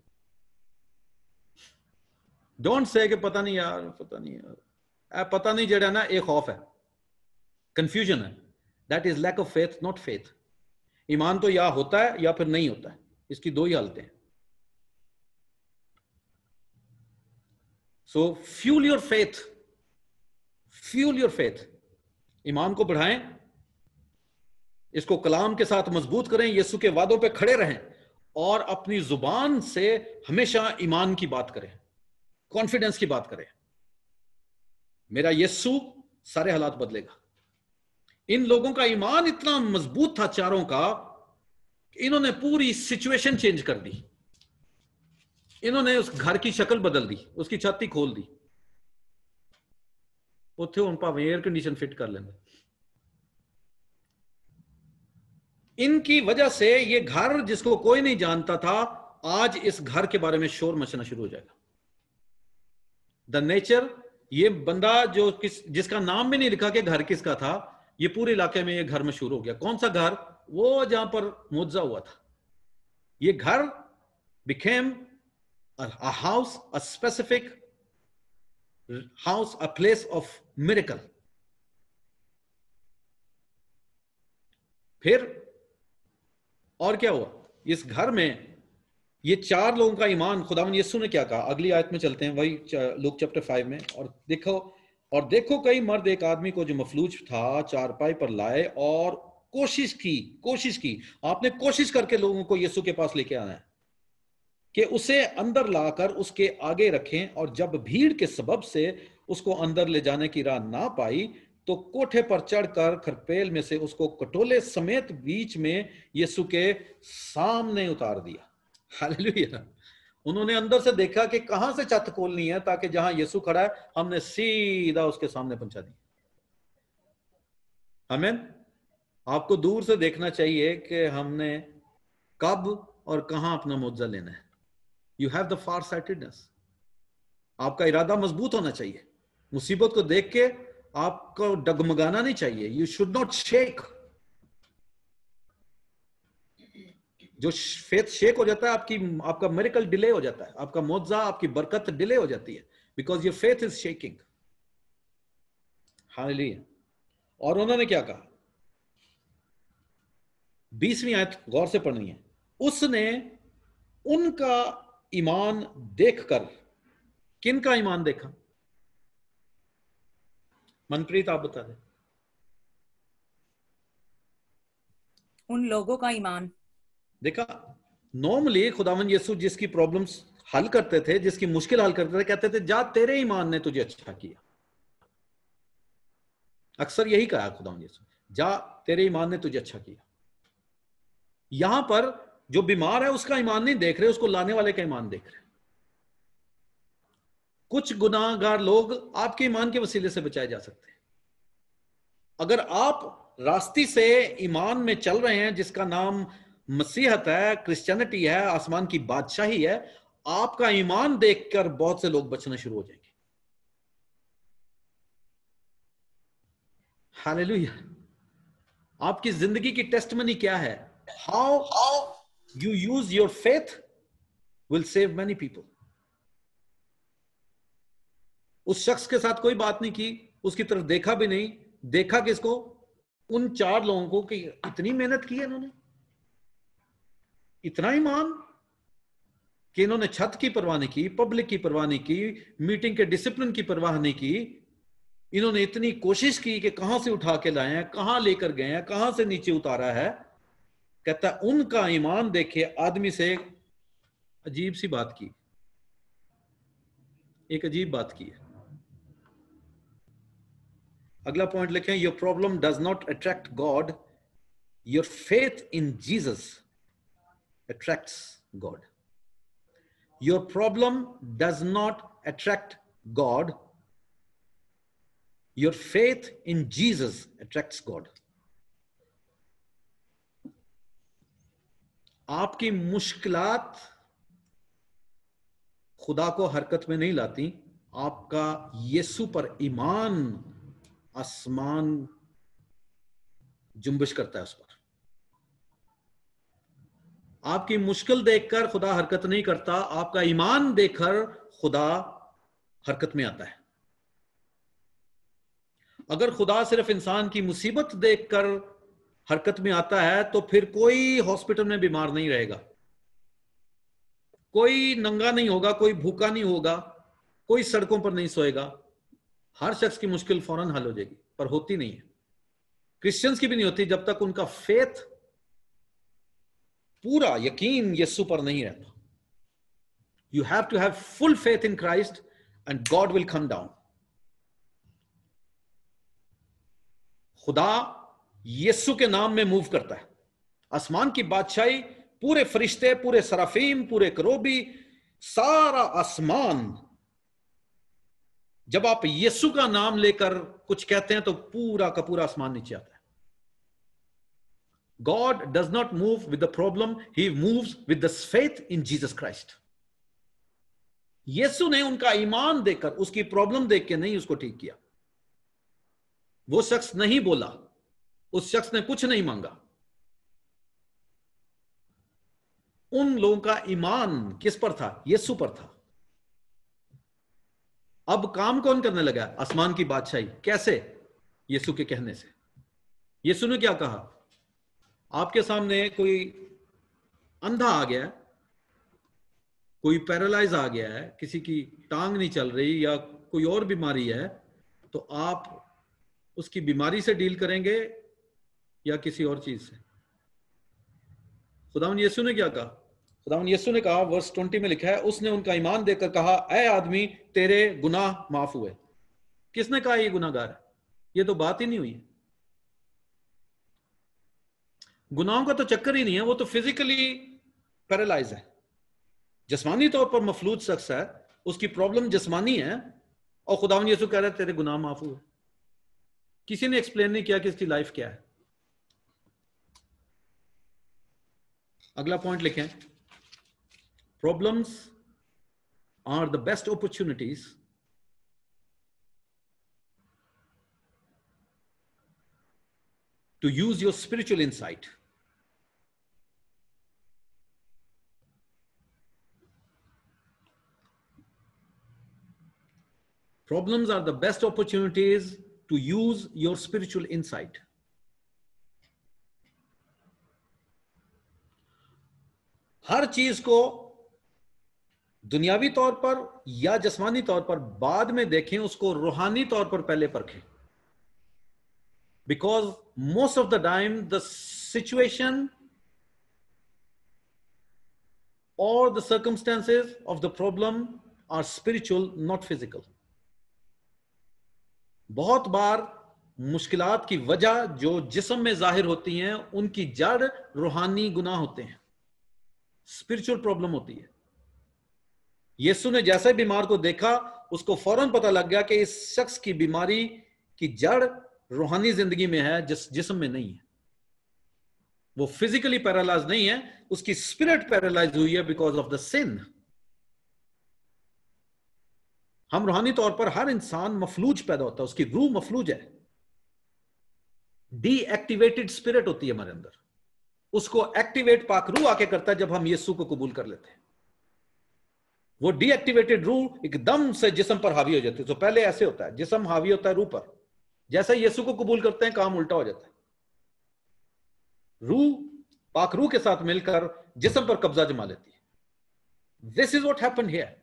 डोंट से कि पता नहीं यार, पता नहीं यार. पता नहीं जड़ा ना, एक खौफ है, कंफ्यूजन है. That is lack of faith, not faith. ईमान तो या होता है या फिर नहीं होता है. इसकी दो ही हालतें हैं. So fuel your faith, fuel your faith. ईमान को बढ़ाएं, इसको कलाम के साथ मजबूत करें, यीशु के वादों पे खड़े रहें, और अपनी जुबान से हमेशा ईमान की बात करें, कॉन्फिडेंस की बात करें. मेरा यीशु सारे हालात बदलेगा. इन लोगों का ईमान इतना मजबूत था चारों का, इन्होंने पूरी सिचुएशन चेंज कर दी. इन्होंने उस घर की शक्ल बदल दी, उसकी छत ही खोल दी. उत्थे हुण भावें एयर कंडीशन फिट कर लेंगे. इनकी वजह से ये घर जिसको कोई नहीं जानता था, आज इस घर के बारे में शोर मचना शुरू हो जाएगा. द नेचर, ये बंदा जो जिसका नाम भी नहीं लिखा कि घर किसका था, ये पूरे इलाके में ये घर मशहूर हो गया. कौन सा घर? वो जहां पर मुआवजा हुआ था. ये घर became a house, a specific house, a place of miracle. फिर और क्या हुआ इस घर में? ये चार लोगों का ईमान, खुदावंद यीशु ने क्या कहा? अगली आयत में चलते हैं, वही लूक चैप्टर 5 में. और देखो कई मर्द एक आदमी को जो मफलूज था चारपाई पर लाए और कोशिश की. आपने कोशिश करके लोगों को यीशु के पास लेके आना है कि उसे अंदर लाकर उसके आगे रखें, और जब भीड़ के सबब से उसको अंदर ले जाने की राह ना पाई, तो कोठे पर चढ़कर खरपेल में से उसको कटोले समेत बीच में यीशु के सामने उतार दिया. हालेलुया. उन्होंने अंदर से देखा कि कहां से छत खोलनी है ताकि जहां यीशु खड़ा है हमने सीधा उसके सामने पहुंचा दी. आमीन. आपको दूर से देखना चाहिए कि हमने कब और कहां अपना मुआवजा लेना है. You have the far sightedness. आपका इरादा मजबूत होना चाहिए. मुसीबत को देख के आपको डगमगाना नहीं चाहिए. You should not shake. जो फेथ शेक हो जाता है, आपका मिरेकल डिले हो जाता है, आपका मुआवजा, आपकी बरकत डिले हो जाती है, because your faith is shaking. Hallelujah. और उन्होंने क्या कहा? 20वीं आयत गौर से पढ़नी है. उसने उनका ईमान देखकर, किनका ईमान देखा? मनप्रीत आप बता दें. उन लोगों का ईमान। देखा, नॉर्मली खुदावंद यीशु जिसकी प्रॉब्लम्स हल करते थे, जिसकी मुश्किल हल करते थे, कहते थे जा तेरे ईमान ने तुझे अच्छा किया। अक्सर यही कहा खुदावंद यीशु, जा तेरे ईमान ने तुझे अच्छा किया। यहां पर जो बीमार है उसका ईमान नहीं देख रहे, उसको लाने वाले का ईमान देख रहे। कुछ गुनाहगार लोग आपके ईमान के वसीले से बचाए जा सकते हैं। अगर आप रास्ते से ईमान में चल रहे हैं जिसका नाम मसीहत है, क्रिश्चियनिटी है, आसमान की बादशाही है, आपका ईमान देखकर बहुत से लोग बचना शुरू हो जाएंगे। हालेलुया। आपकी जिंदगी की टेस्टमनी क्या है? How you use your faith will save many people. उस शख्स के साथ कोई बात नहीं की, उसकी तरफ देखा भी नहीं, देखा किसको? उन 4 लोगों को कि इतनी मेहनत की है इन्होंने, इतना ईमान कि इन्होंने छत की परवाह नहीं की, पब्लिक की परवाह नहीं की, मीटिंग के डिसिप्लिन की परवाह नहीं की। इन्होंने इतनी कोशिश की कि कहां से उठा के लाए हैं, कहां लेकर गए हैं, कहां से नीचे उतारा है। कहता है उनका ईमान देखे आदमी से अजीब सी बात की, एक अजीब बात की है। अगला पॉइंट लिखें, your problem does not attract God, your faith in Jesus attracts God. Your problem does not attract God. Your faith in Jesus attracts God. आपकी मुश्किलात खुदा को हरकत में नहीं लाती, आपका यीशु पर ईमान आसमान जुम्बिश करता है उस पर। आपकी मुश्किल देखकर खुदा हरकत नहीं करता, आपका ईमान देखकर खुदा हरकत में आता है। अगर खुदा सिर्फ इंसान की मुसीबत देखकर हरकत में आता है तो फिर कोई हॉस्पिटल में बीमार नहीं रहेगा, कोई नंगा नहीं होगा, कोई भूखा नहीं होगा, कोई सड़कों पर नहीं सोएगा। हर शख्स की मुश्किल फौरन हल हो जाएगी, पर होती नहीं है। क्रिश्चियंस की भी नहीं होती जब तक उनका फेथ, पूरा यकीन यीशु पर नहीं रहता। You have to have full faith in Christ and God will come down. खुदा यीशु के नाम में मूव करता है। आसमान की बादशाही, पूरे फरिश्ते, पूरे सराफीम, पूरे करोबी, सारा आसमान, जब आप यीशु का नाम लेकर कुछ कहते हैं तो पूरा का पूरा आसमान नीचे आता है। God does not move with the problem, he moves with the faith in Jesus Christ. यीशु ने उनका ईमान देखकर, उसकी प्रॉब्लम देख के नहीं उसको ठीक किया। वो शख्स नहीं बोला, उस शख्स ने कुछ नहीं मांगा। उन लोगों का ईमान किस पर था? यीशु पर था। अब काम कौन करने लगा? आसमान की बादशाही। कैसे? यीशु के कहने से। यीशु ने क्या कहा? आपके सामने कोई अंधा आ गया है, कोई पैरालाइज आ गया है, किसी की टांग नहीं चल रही या कोई और बीमारी है, तो आप उसकी बीमारी से डील करेंगे या किसी और चीज से? खुदावन यीशु ने क्या कहा? खुदावन यीशु ने कहा, वर्स 20 में लिखा है, उसने उनका ईमान देखकर कहा, ऐ आदमी तेरे गुनाह माफ हुए। किसने कहा ये गुनाहगार है? ये तो बात ही नहीं हुई। गुनाहों का तो चक्कर ही नहीं है, वो तो फिजिकली पैरालाइज है, जिस्मानी तौर पर मफलूज शख्स है, उसकी प्रॉब्लम जिस्मानी है, और खुदावन यीशु कह रहा है तेरे गुनाह माफ हुए। किसी ने एक्सप्लेन नहीं किया कि इसकी लाइफ क्या है। अगला पॉइंट लिखें, problems are the best opportunities to use your spiritual insight. Problems are the best opportunities to use your spiritual insight. हर चीज को दुनियावी तौर पर या जिस्मानी तौर पर बाद में देखें, उसको रूहानी तौर पर पहले परखें। because most of the time the situation or the circumstances of the problem are spiritual, not physical. बहुत बार मुश्किलात की वजह जो जिस्म में जाहिर होती हैं उनकी जड़ रूहानी गुनाह होते हैं, स्पिरिचुअल प्रॉब्लम होती है। यीशु ने जैसे बीमार को देखा उसको फौरन पता लग गया कि इस शख्स की बीमारी की जड़ रूहानी जिंदगी में है, जिस्म में नहीं है। वो फिजिकली पैरालाइज नहीं है, उसकी स्पिरिट पैरालाइज हुई है बिकॉज ऑफ द सिन। हम रूहानी तौर पर हर इंसान मफलूज पैदा होता है, उसकी रूह मफलूज है, डीएक्टिवेटेड स्पिरिट होती है हमारे अंदर। उसको एक्टिवेट पाक रूह आके करता है जब हम यीशु को कबूल कर लेते हैं। वो डीएक्टिवेटेड रूह एकदम से जिस्म पर हावी हो जाती है। तो पहले ऐसे होता है, जिस्म हावी होता है रूह पर, जैसे यीशु को कबूल करते हैं काम उल्टा हो जाता है। रूह पाक रूह के साथ मिलकर जिस्म पर कब्जा जमा लेती है। This is what happened here.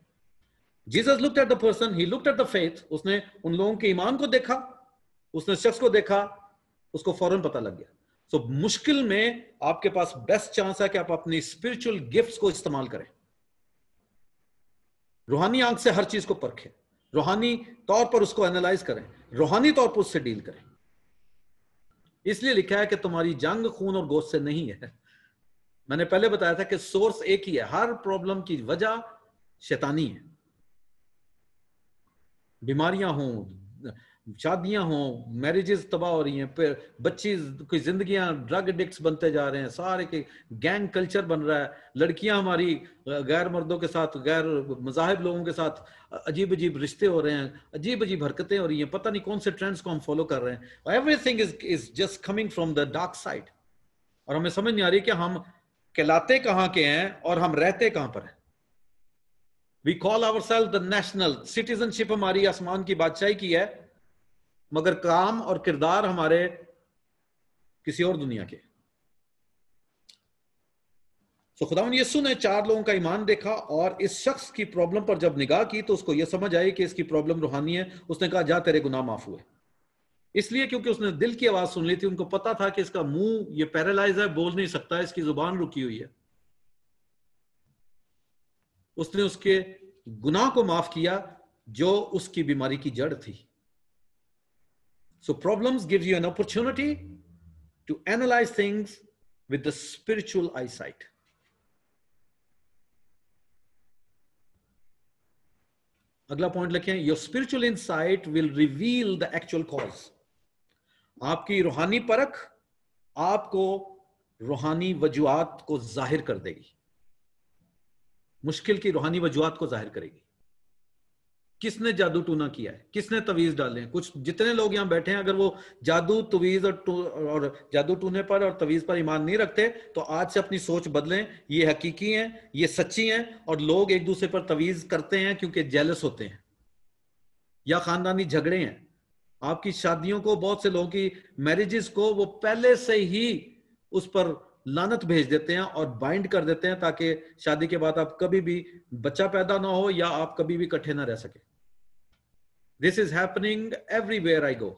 Jesus looked at the person, he looked at the faith. उसने उन लोगों के ईमान को देखा, उसने शख्स को देखा, उसको फौरन पता लग गया। सो मुश्किल में आपके पास बेस्ट चांस है कि आप अपनी स्पिरिचुअल गिफ्ट्स को इस्तेमाल करें। रूहानी आंख से हर चीज को परखें, रूहानी तौर पर उसको एनालाइज करें, रूहानी तौर पर उससे डील करें। इसलिए लिखा है कि तुम्हारी जंग खून और गोश्त से नहीं है। मैंने पहले बताया था कि सोर्स एक ही है, हर प्रॉब्लम की वजह शैतानी है। बीमारियां हों, शादियां हों, मैरिजेस तबाह हो रही हैं, फिर बच्ची की जिंदगियां ड्रग एडिक्ट्स बनते जा रहे हैं, सारे के गैंग कल्चर बन रहा है, लड़कियां हमारी गैर मर्दों के साथ, गैर मज़ाहिब लोगों के साथ अजीब अजीब रिश्ते हो रहे हैं, अजीब अजीब हरकतें हो रही हैं, पता नहीं कौन से ट्रेंड्स को हम फॉलो कर रहे हैं। Everything is just coming from the dark side. और हमें समझ नहीं आ रही कि हम कहलाते कहां के हैं और हम रहते कहां पर हैं। We call ourselves the national, citizenship हमारी आसमान की बादशाही की है, मगर काम और किरदार हमारे किसी और दुनिया के। तो खुदावंद यीशु ने 4 लोगों का ईमान देखा और इस शख्स की प्रॉब्लम पर जब निगाह की तो उसको यह समझ आई कि इसकी प्रॉब्लम रूहानी है। उसने कहा जा तेरे गुनाह माफ हुए। इसलिए क्योंकि उसने दिल की आवाज सुन ली थी, उनको पता था कि इसका मुंह ये पैरालाइज है, बोल नहीं सकता, इसकी जुबान रुकी हुई है। उसने उसके गुनाह को माफ किया जो उसकी बीमारी की जड़ थी। So problems gives you an opportunity to analyze things with the spiritual eyesight. अगला पॉइंट लिखें, your spiritual insight will reveal the actual cause. आपकी रूहानी परख आपको रूहानी वजूहात को जाहिर कर देगी, मुश्किल की रूहानी वजूहात को जाहिर करेगी। किसने जादू टूना किया है, किसने तवीज डाले हैं। कुछ जितने लोग यहां बैठे हैं अगर वो जादू तवीज और जादू टूने पर और तवीज पर ईमान नहीं रखते तो आज से अपनी सोच बदलें। ये हकीकी हैं, ये सच्ची हैं। और लोग एक दूसरे पर तवीज करते हैं क्योंकि जेलस होते हैं या खानदानी झगड़े हैं। आपकी शादियों को, बहुत से लोगों की मैरिजेस को वो पहले से ही उस पर लानत भेज देते हैं और बाइंड कर देते हैं ताकि शादी के बाद आप कभी भी बच्चा पैदा ना हो या आप कभी भी इकट्ठे ना रह सके। This is happening everywhere I go.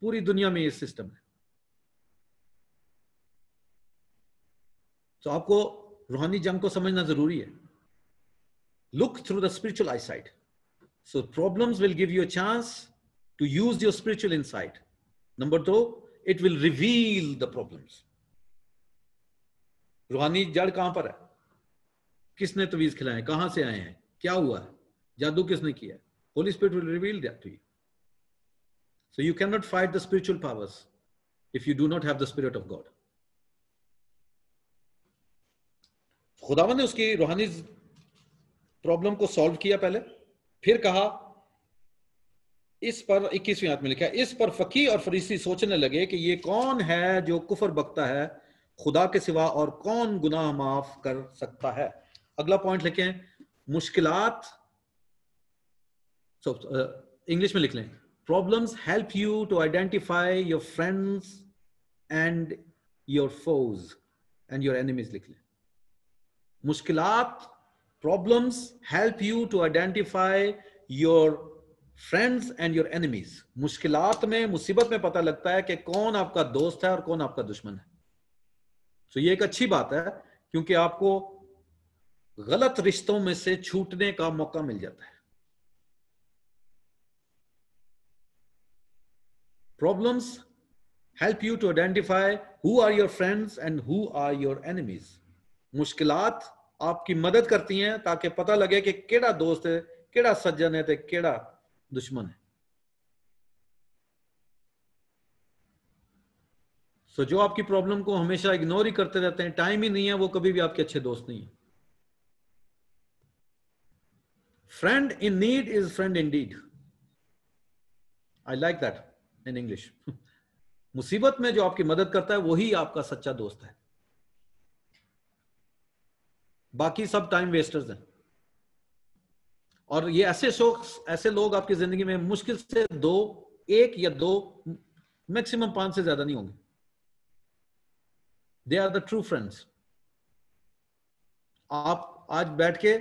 पूरी दुनिया में ये सिस्टम है। तो आपको रूहानी जंग को समझना जरूरी है। Look through the spiritual eyesight. So problems will give you a chance to use your spiritual insight. Number 2, it will reveal the problems. रूहानी जड़ कहां पर है, किसने तवीज खिलाए, कहां से आए हैं, क्या हुआ है, जादू किसने किया। Holy Spirit will reveal that to you. So you cannot fight the spiritual powers if you do not have the Spirit of God. खुदावंद ने उसकी रूहानी प्रॉब्लम को सॉल्व किया पहले, फिर कहा इस पर 21वीं आयत में लिखा है, इस पर फकीह और फरीसी सोचने लगे कि ये कौन है जो कुफर बकता है खुदा के सिवा और कौन गुनाह माफ कर सकता है। अगला पॉइंट लिखें, मुश्किलात। So इंग्लिश में लिख लें, problems help you to identify your friends and your foes and your enemies. लिख लें, मुश्किलात, problems help you to identify your friends and your enemies, मुश्किलात में, मुसीबत में पता लगता है कि कौन आपका दोस्त है और कौन आपका दुश्मन है। तो ये एक अच्छी बात है, क्योंकि आपको गलत रिश्तों में से छूटने का मौका मिल जाता है। Problems help you to identify who are your friends and who are your enemies. मुश्किलात आपकी मदद करती हैं ताकि पता लगे कि केड़ा दोस्त है, केड़ा सज्जन है, ते केड़ा दुश्मन है। सो जो आपकी प्रॉब्लम को हमेशा इग्नोर ही करते रहते हैं, टाइम ही नहीं है, वो कभी भी आपके अच्छे दोस्त नहीं है। Friend in need is friend in deed. I like that in English. मुसीबत में जो आपकी मदद करता है वही आपका सच्चा दोस्त है, बाकी सब टाइम वेस्टर्स हैं। और ये ऐसे लोग आपकी जिंदगी में मुश्किल से एक या दो, मैक्सिमम 5 से ज्यादा नहीं होंगे। They are the true friends. आप आज बैठ के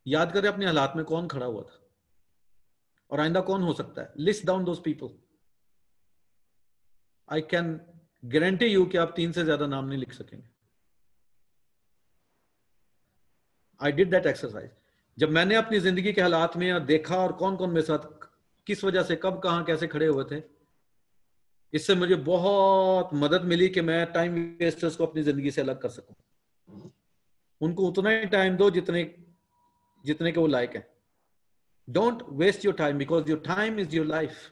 याद करें अपने हालात में कौन खड़ा हुआ था और आइंदा कौन हो सकता है। List down those people. I can guarantee you कि आप 3 से ज्यादा नाम नहीं लिख सकेंगे। I did that exercise. जब मैंने अपनी जिंदगी के हालात में देखा और कौन कौन मेरे साथ किस वजह से कब कहां कैसे खड़े हुए थे, इससे मुझे बहुत मदद मिली कि मैं टाइम वेस्टर्स को अपनी जिंदगी से अलग कर सकूं। उनको उतना ही टाइम दो जितने के वो लायक है। Don't waste your time because your time is your life.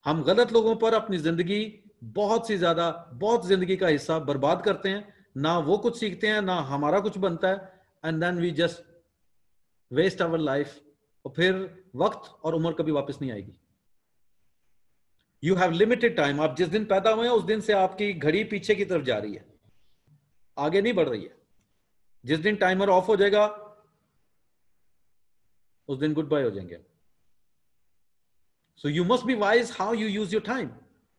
हम गलत लोगों पर अपनी जिंदगी बहुत जिंदगी का हिस्सा बर्बाद करते हैं। ना वो कुछ सीखते हैं, ना हमारा कुछ बनता है, and then we just waste our life. और फिर वक्त और उम्र कभी वापस नहीं आएगी। You have limited time. आप जिस दिन पैदा हुए हैं उस दिन से आपकी घड़ी पीछे की तरफ जा रही है, आगे नहीं बढ़ रही है। जिस दिन टाइमर ऑफ हो जाएगा उस दिन गुड बाय हो जाएंगे। सो you must be wise how you use your time.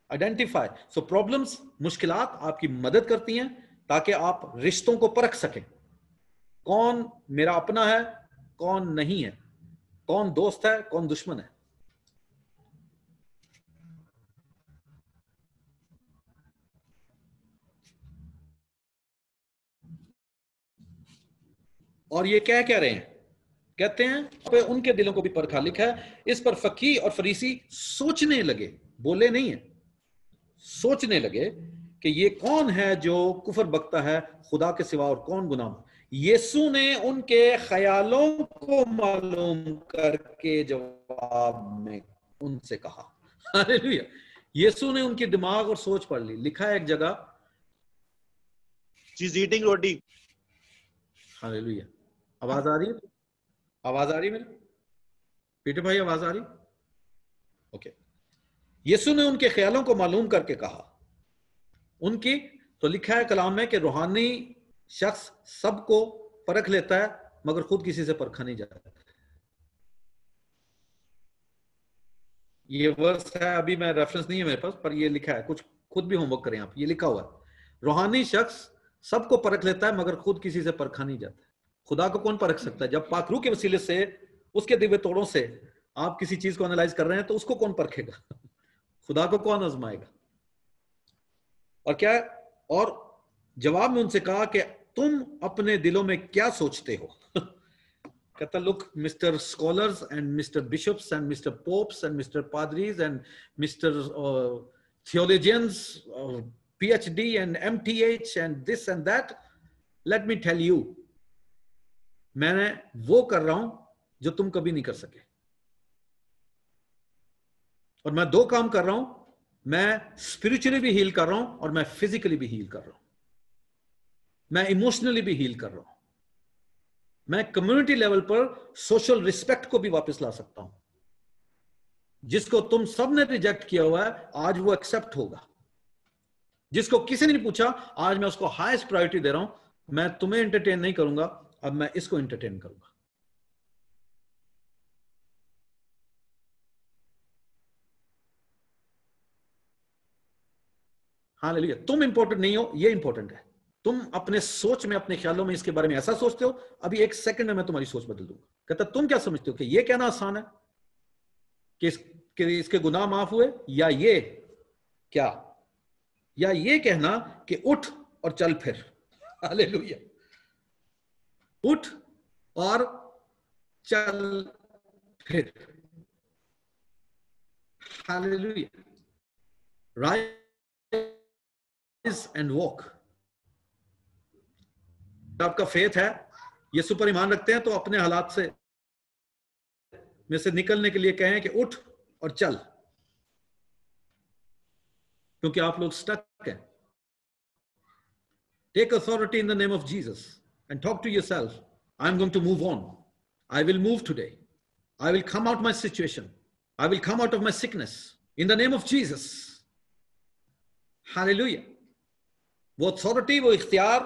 Identify. So problems, मुश्किलात आपकी मदद करती हैं ताकि आप रिश्तों को परख सकें। कौन मेरा अपना है, कौन नहीं है, कौन दोस्त है, कौन दुश्मन है। और ये क्या कह रहे हैं, कहते हैं उनके दिलों को भी परखा। लिखा है इस पर फकीह और फरीसी सोचने लगे, बोले नहीं है, सोचने लगे कि ये कौन है जो कुफर बकता है खुदा के सिवा और कौन गुनाह। यीशु ने उनके ख्यालों को मालूम करके जवाब में उनसे कहा। हालेलुया। यीशु ने उनके दिमाग और सोच पढ़ ली। लिखा है एक जगह, she is eating roti. Hallelujah. आवाज आ रही है? आवाज आ रही है मेरी? पीटर भाई आवाज आ रही? ओके। यीशु ने उनके ख्यालों को मालूम करके कहा। उनकी तो लिखा है कलाम में कि रूहानी शख्स सबको परख लेता है मगर खुद किसी से परखा नहीं जाता। ये वर्स है, अभी मैं रेफरेंस नहीं है मेरे पास, पर ये लिखा है, कुछ खुद भी होमवर्क करें आप। ये लिखा हुआ है रूहानी शख्स सबको परख लेता है मगर खुद किसी से परखा नहीं जाता। खुदा को कौन परख सकता है? जब पाकरू के वसीले से, उसके दिव्य तोड़ों से आप किसी चीज को एनालाइज कर रहे हैं तो उसको कौन परखेगा? खुदा को कौन आजमाएगा? और क्या, और जवाब में उनसे कहा कि तुम अपने दिलों में क्या सोचते हो? कहता look mister scholars and mister bishops and mister popes and mister पादरीज and mister theologians, PhD and MTH and this and that, let me tell you, मैंने वो कर रहा हूं जो तुम कभी नहीं कर सके। और मैं 2 काम कर रहा हूं, मैं स्पिरिचुअली भी हील कर रहा हूं और मैं फिजिकली भी हील कर रहा हूं, मैं इमोशनली भी हील कर रहा हूं, मैं कम्युनिटी लेवल पर सोशल रिस्पेक्ट को भी वापस ला सकता हूं। जिसको तुम सबने रिजेक्ट किया हुआ है आज वो एक्सेप्ट होगा। जिसको किसी ने नहीं पूछा आज मैं उसको हाईएस्ट प्रायोरिटी दे रहा हूं। मैं तुम्हें एंटरटेन नहीं करूंगा, अब मैं इसको एंटरटेन करूंगा। हालेलुया। तुम इंपॉर्टेंट नहीं हो, ये इंपॉर्टेंट है। तुम अपने सोच में, अपने ख्यालों में इसके बारे में ऐसा सोचते हो, अभी 1 सेकंड में मैं तुम्हारी सोच बदल दूंगा। कहता तुम क्या समझते हो कि ये कहना आसान है कि इसके गुनाह माफ हुए, या ये क्या, या ये कहना कि उठ और चल फिर। हालेलुया, उठ और चल फिर। Hallelujah, rise and walk. आपका फेथ है, यीशु पर ईमान रखते हैं, तो अपने हालात से में से निकलने के लिए कहें कि उठ और चल, क्योंकि आप लोग स्टक हैं। Take authority in the name of Jesus and talk to yourself. I'm going to move on. I will move today. I will come out of my situation. I will come out of my sickness in the name of Jesus. Hallelujah. वो authority, वो इख्तियार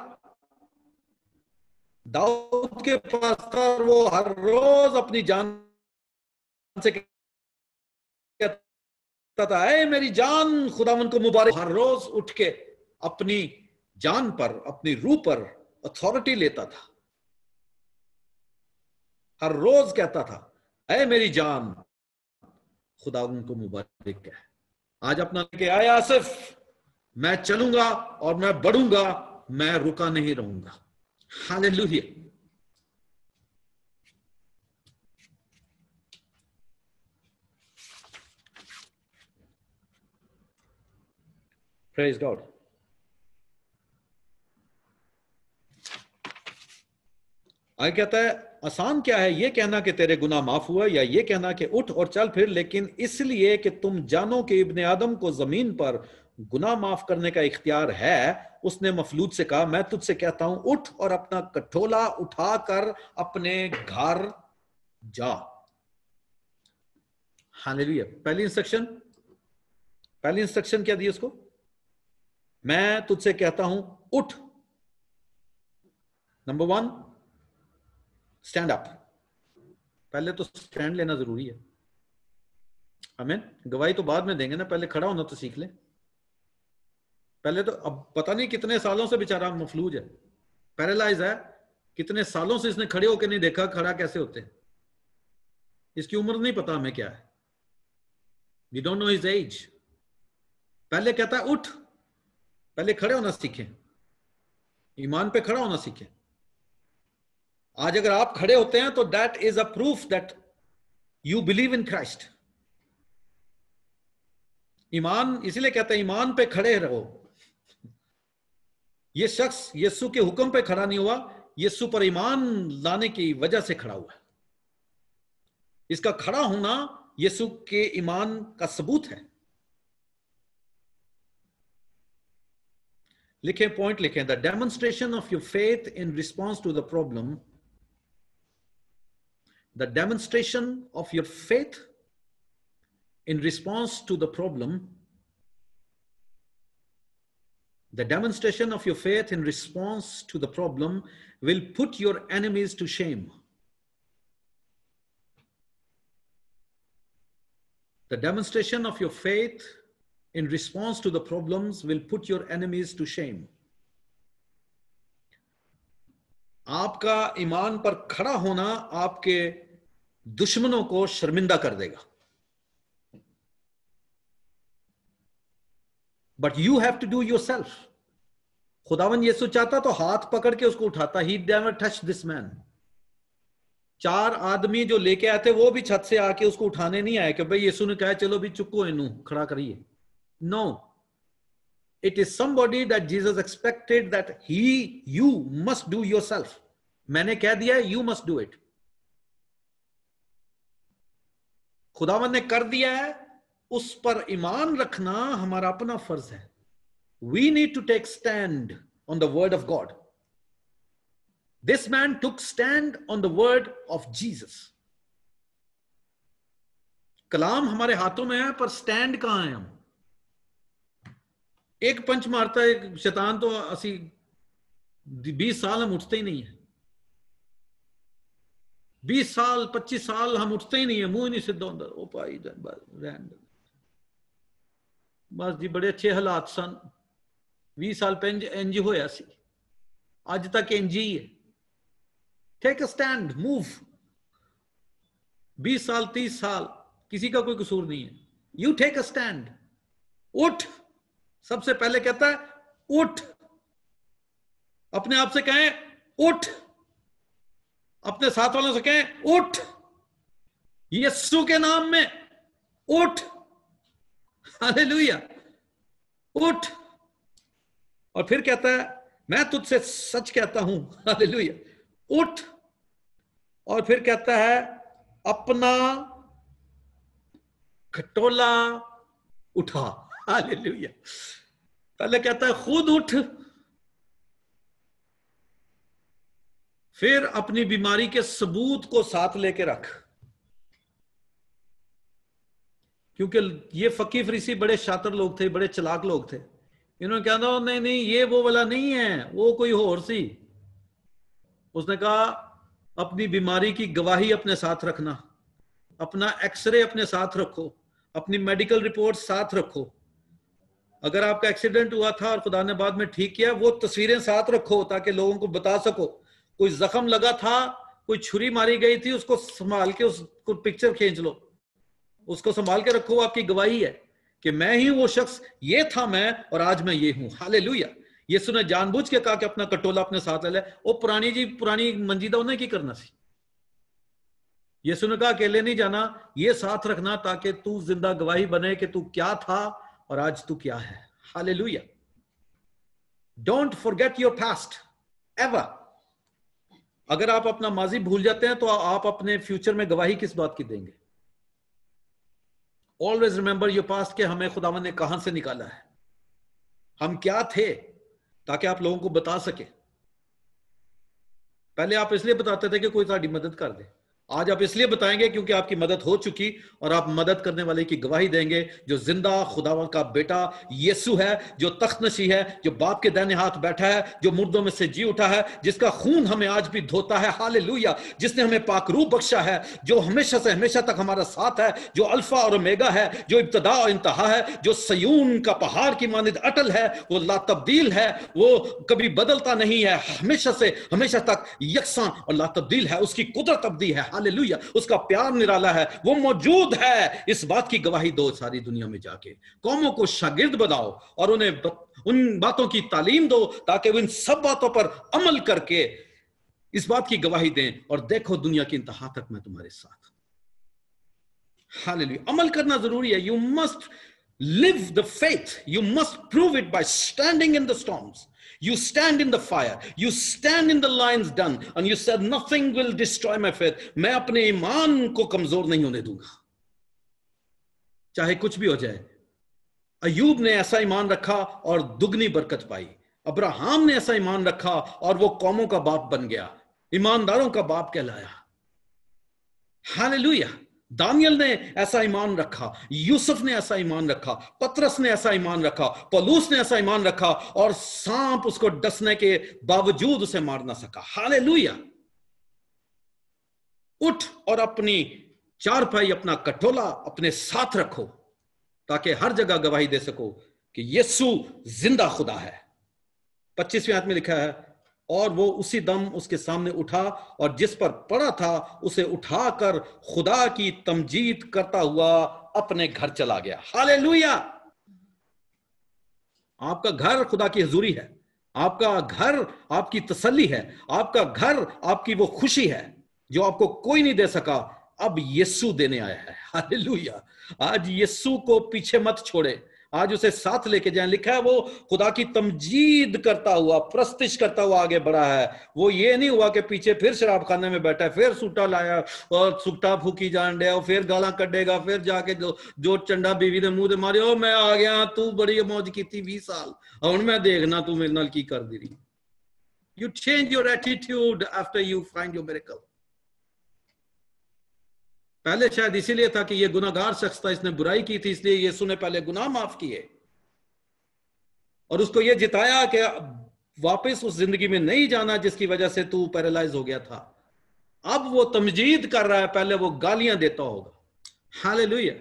दाऊद के पास था, और वो हर रोज अपनी जान से कहता था, ऐ मेरी जान खुदावन को मुबारक। हर रोज उठ के अपनी जान पर, अपनी रूह पर अथॉरिटी लेता था। हर रोज कहता था, ऐ मेरी जान खुदावन को मुबारक कह। आज अपना लेके आया आसिफ, मैं चलूंगा और मैं बढ़ूंगा, मैं रुका नहीं रहूंगा। हालेलुया। Praise God. आगे कहता है, आसान क्या है ये कहना कि तेरे गुनाह माफ हुआ, या ये कहना कि उठ और चल फिर, लेकिन इसलिए कि तुम जानो कि इब्ने आदम को जमीन पर गुनाह माफ करने का इख्तियार है। उसने मफलूज से कहा, मैं तुझसे कहता हूं, उठ और अपना कटोला उठाकर अपने घर जा। हालेलुया। पहली इंस्ट्रक्शन क्या दी उसको? मैं तुझसे कहता हूं, उठ। Number 1, stand up. पहले तो स्टैंड लेना जरूरी है। आमीन। गवाही तो बाद में देंगे ना, पहले खड़ा होना तो सीख ले। पहले तो, अब पता नहीं कितने सालों से बेचारा मफलूज है, पैरालाइज है, कितने सालों से इसने खड़े होकर नहीं देखा खड़ा कैसे होते हैं। इसकी उम्र नहीं पता हमें क्या है, we don't know his age. पहले कहता है उठ, पहले खड़े होना सीखें, ईमान पे खड़ा होना सीखें। आज अगर आप खड़े होते हैं तो that is a proof that you believe in Christ. ईमान, इसीलिए कहते हैं ईमान पे खड़े रहो। ये शख्स यीशु के हुक्म पे खड़ा नहीं हुआ, यीशु पर ईमान लाने की वजह से खड़ा हुआ। इसका खड़ा होना यीशु के ईमान का सबूत है। लिखें, पॉइंट लिखें, the demonstration of your faith in response to the problem, the demonstration of your faith in response to the problem, the demonstration of your faith in response to the problem will put your enemies to shame. The demonstration of your faith in response to the problems will put your enemies to shame. आपका ईमान पर खड़ा होना आपके दुश्मनों को शर्मिंदा कर देगा। But you have to do yourself. खुदावन यीशु चाहता तो हाथ पकड़ के उसको उठाता। He never touch this man. 4 आदमी जो लेके आए थे वो भी छत से आके उसको उठाने नहीं आए कि भाई यीशु ने कहा चलो भी चुको इनू खड़ा करिए। No, it is somebody that Jesus expected that you must do yourself. मैंने कह दिया यू मस्ट डू इट। खुदावन ने कर दिया है, उस पर ईमान रखना हमारा अपना फर्ज है। We need to take stand on the word of God. This man took stand on the word of Jesus. कलाम हमारे हाथों में है, पर स्टैंड कहां है? हम एक पंच मारता है शैतान तो असी 20 साल हम उठते ही नहीं है। 20 साल 25 साल हम उठते ही नहीं है, मुंह ही नहीं सिद्धा होता। ओ भाई बस जी बड़े अच्छे हालात सन, 20 साल पे इंज होया सी। आज तक एनजी है। Take a stand, move. 20 साल 30 साल किसी का कोई कसूर नहीं है। यू टेक अ स्टैंड, उठ। सबसे पहले कहता है उठ। अपने आप से कहें उठ, अपने साथ वालों से कहें उठ, यीशु के नाम में उठ। हालेलुया, उठ। और फिर कहता है मैं तुझसे सच कहता हूं, हालेलुया, उठ। और फिर कहता है अपना खटोला उठा, हालेलुया। पहले कहता है खुद उठ, फिर अपनी बीमारी के सबूत को साथ लेके रख। क्योंकि ये फकीर फरीसी बड़े शातिर लोग थे, बड़े चालाक लोग थे। इन्होंने कहा नहीं नहीं ये वो वाला नहीं है, वो कोई और सी। उसने कहा अपनी बीमारी की गवाही अपने साथ रखना, अपना एक्सरे अपने साथ रखो, अपनी मेडिकल रिपोर्ट साथ रखो। अगर आपका एक्सीडेंट हुआ था और खुदा ने बाद में ठीक किया, वो तस्वीरें साथ रखो ताकि लोगों को बता सको। कोई जख्म लगा था, कोई छुरी मारी गई थी, उसको संभाल के उसको पिक्चर खींच लो, उसको संभाल के रखो। आपकी गवाही है कि मैं ही वो शख्स, ये था मैं और आज मैं ये हूं। हालेलुया। यीशु ने जानबूझ के कहा कि अपना कटोला अपने साथ ले ले। वो पुरानी मंजीदा उन्हें की करना सी। यीशु ने कहा अकेले नहीं जाना, ये साथ रखना ताकि तू जिंदा गवाही बने कि तू क्या था और आज तू क्या है। Hallelujah. Don't forget your past ever. अगर आप अपना माजी भूल जाते हैं तो आप अपने फ्यूचर में गवाही किस बात की देंगे? ऑलवेज रिमेंबर योर पास्ट, के हमें खुदावन ने कहां से निकाला है, हम क्या थे, ताकि आप लोगों को बता सके। पहले आप इसलिए बताते थे कि कोई साड़ी मदद कर दे, आज आप इसलिए बताएंगे क्योंकि आपकी मदद हो चुकी और आप मदद करने वाले की गवाही देंगे जो जिंदा खुदावन का बेटा यीशु है, जो तख्तनशी है, जो बाप के दाहिने हाथ बैठा है, जो मुर्दों में से जी उठा है, जिसका खून हमें आज भी धोता है। हालेलुया। जिसने हमें पाकरू बख्शा है, जो हमेशा से हमेशा तक हमारा साथ है, जो अल्फा और ओमेगा है, जो इब्तदा और इंतहा है, जो सयून का पहाड़ की मानिद अटल है, वो लातब्दील है, वो कभी बदलता नहीं है, हमेशा से हमेशा तक यकसां और लातब्दील है। उसकी कुदरत अब्दी है। हालेलुया। उसका प्यार निराला है, वो मौजूद है। इस बात की गवाही दो सारी दुनिया में जाके, कौमों को शागिर्द बनाओ और उन्हें उन बातों की तालीम दो ताकि वो इन सब बातों पर अमल करके इस बात की गवाही दें और देखो दुनिया की इंतहा तक मैं तुम्हारे साथ। हालेलुया। अमल करना जरूरी है। You must live the faith. You must prove it by standing in the storms. You stand in the fire. You stand in the lion's den. And you said nothing will destroy my faith. मैं अपने ईमान को कमजोर नहीं होने दूंगा, चाहे कुछ भी हो जाए। अयूब ने ऐसा ईमान रखा और दुगनी बरकत पाई। अब्राहम ने ऐसा ईमान रखा और वो कौमों का बाप बन गया, ईमानदारों का बाप कहलाया। हालेलुया। दानियल ने ऐसा ईमान रखा, यूसुफ ने ऐसा ईमान रखा, पतरस ने ऐसा ईमान रखा, पौलुस ने ऐसा ईमान रखा और सांप उसको डसने के बावजूद उसे मार ना सका। हालेलुया। उठ और अपनी चारपाई, अपना कटोला अपने साथ रखो ताकि हर जगह गवाही दे सको कि यीशु जिंदा खुदा है। 25वें आयत में लिखा है और वो उसी दम उसके सामने उठा और जिस पर पड़ा था उसे उठाकर खुदा की तमजीद करता हुआ अपने घर चला गया। हालेलुया। आपका घर खुदा की हजूरी है, आपका घर आपकी तसल्ली है, आपका घर आपकी वो खुशी है जो आपको कोई नहीं दे सका, अब यीशु देने आया है। हालेलुया। आज यीशु को पीछे मत छोड़े, आज उसे साथ लेके जाएं। लिखा है वो खुदा की तमजीद करता हुआ, प्रस्तिश करता हुआ आगे बढ़ा है। वो ये नहीं हुआ कि पीछे फिर शराब खाने में बैठा है, फिर सूटा लाया और सूटा फूकी जान दिया और फिर गाला कटेगा, फिर जाके जो चंडा बीवी ने मुंह दे मारे, ओ मैं आ गया, तू बड़ी मौज की थी 20 साल, और मैं देखना तू मेरे नाल की कर दी रही। You change your attitude after you find your miracle. पहले शायद इसीलिए था कि ये गुनाहगार शख्स था, इसने बुराई की थी, इसलिए यीशु ने पहले गुनाह माफ किए और उसको ये जिताया कि वापस उस जिंदगी में नहीं जाना जिसकी वजह से तू पैरालाइज हो गया था। अब वो तमजीद कर रहा है, पहले वो गालियां देता होगा। हालेलुया।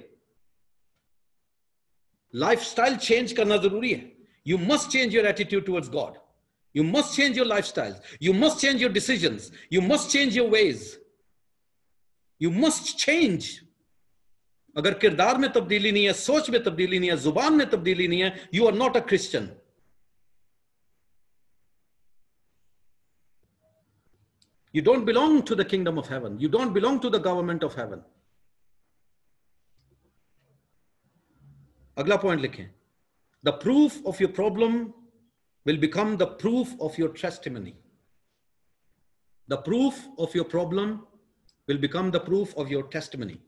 लाइफस्टाइल चेंज करना जरूरी है। You must change your attitude towards God. You must change your lifestyles. You must change your decisions. You must change your ways. You must change. अगर किरदार में तब्दीली नहीं है, सोच में तब्दीली नहीं है, जुबान में तब्दीली नहीं है, you are not a Christian. You don't belong to the kingdom of heaven. You don't belong to the government of heaven. अगला पॉइंट लिखें. The proof of your problem will become the proof of your testimony. The proof of your problem will become the proof of your testimony.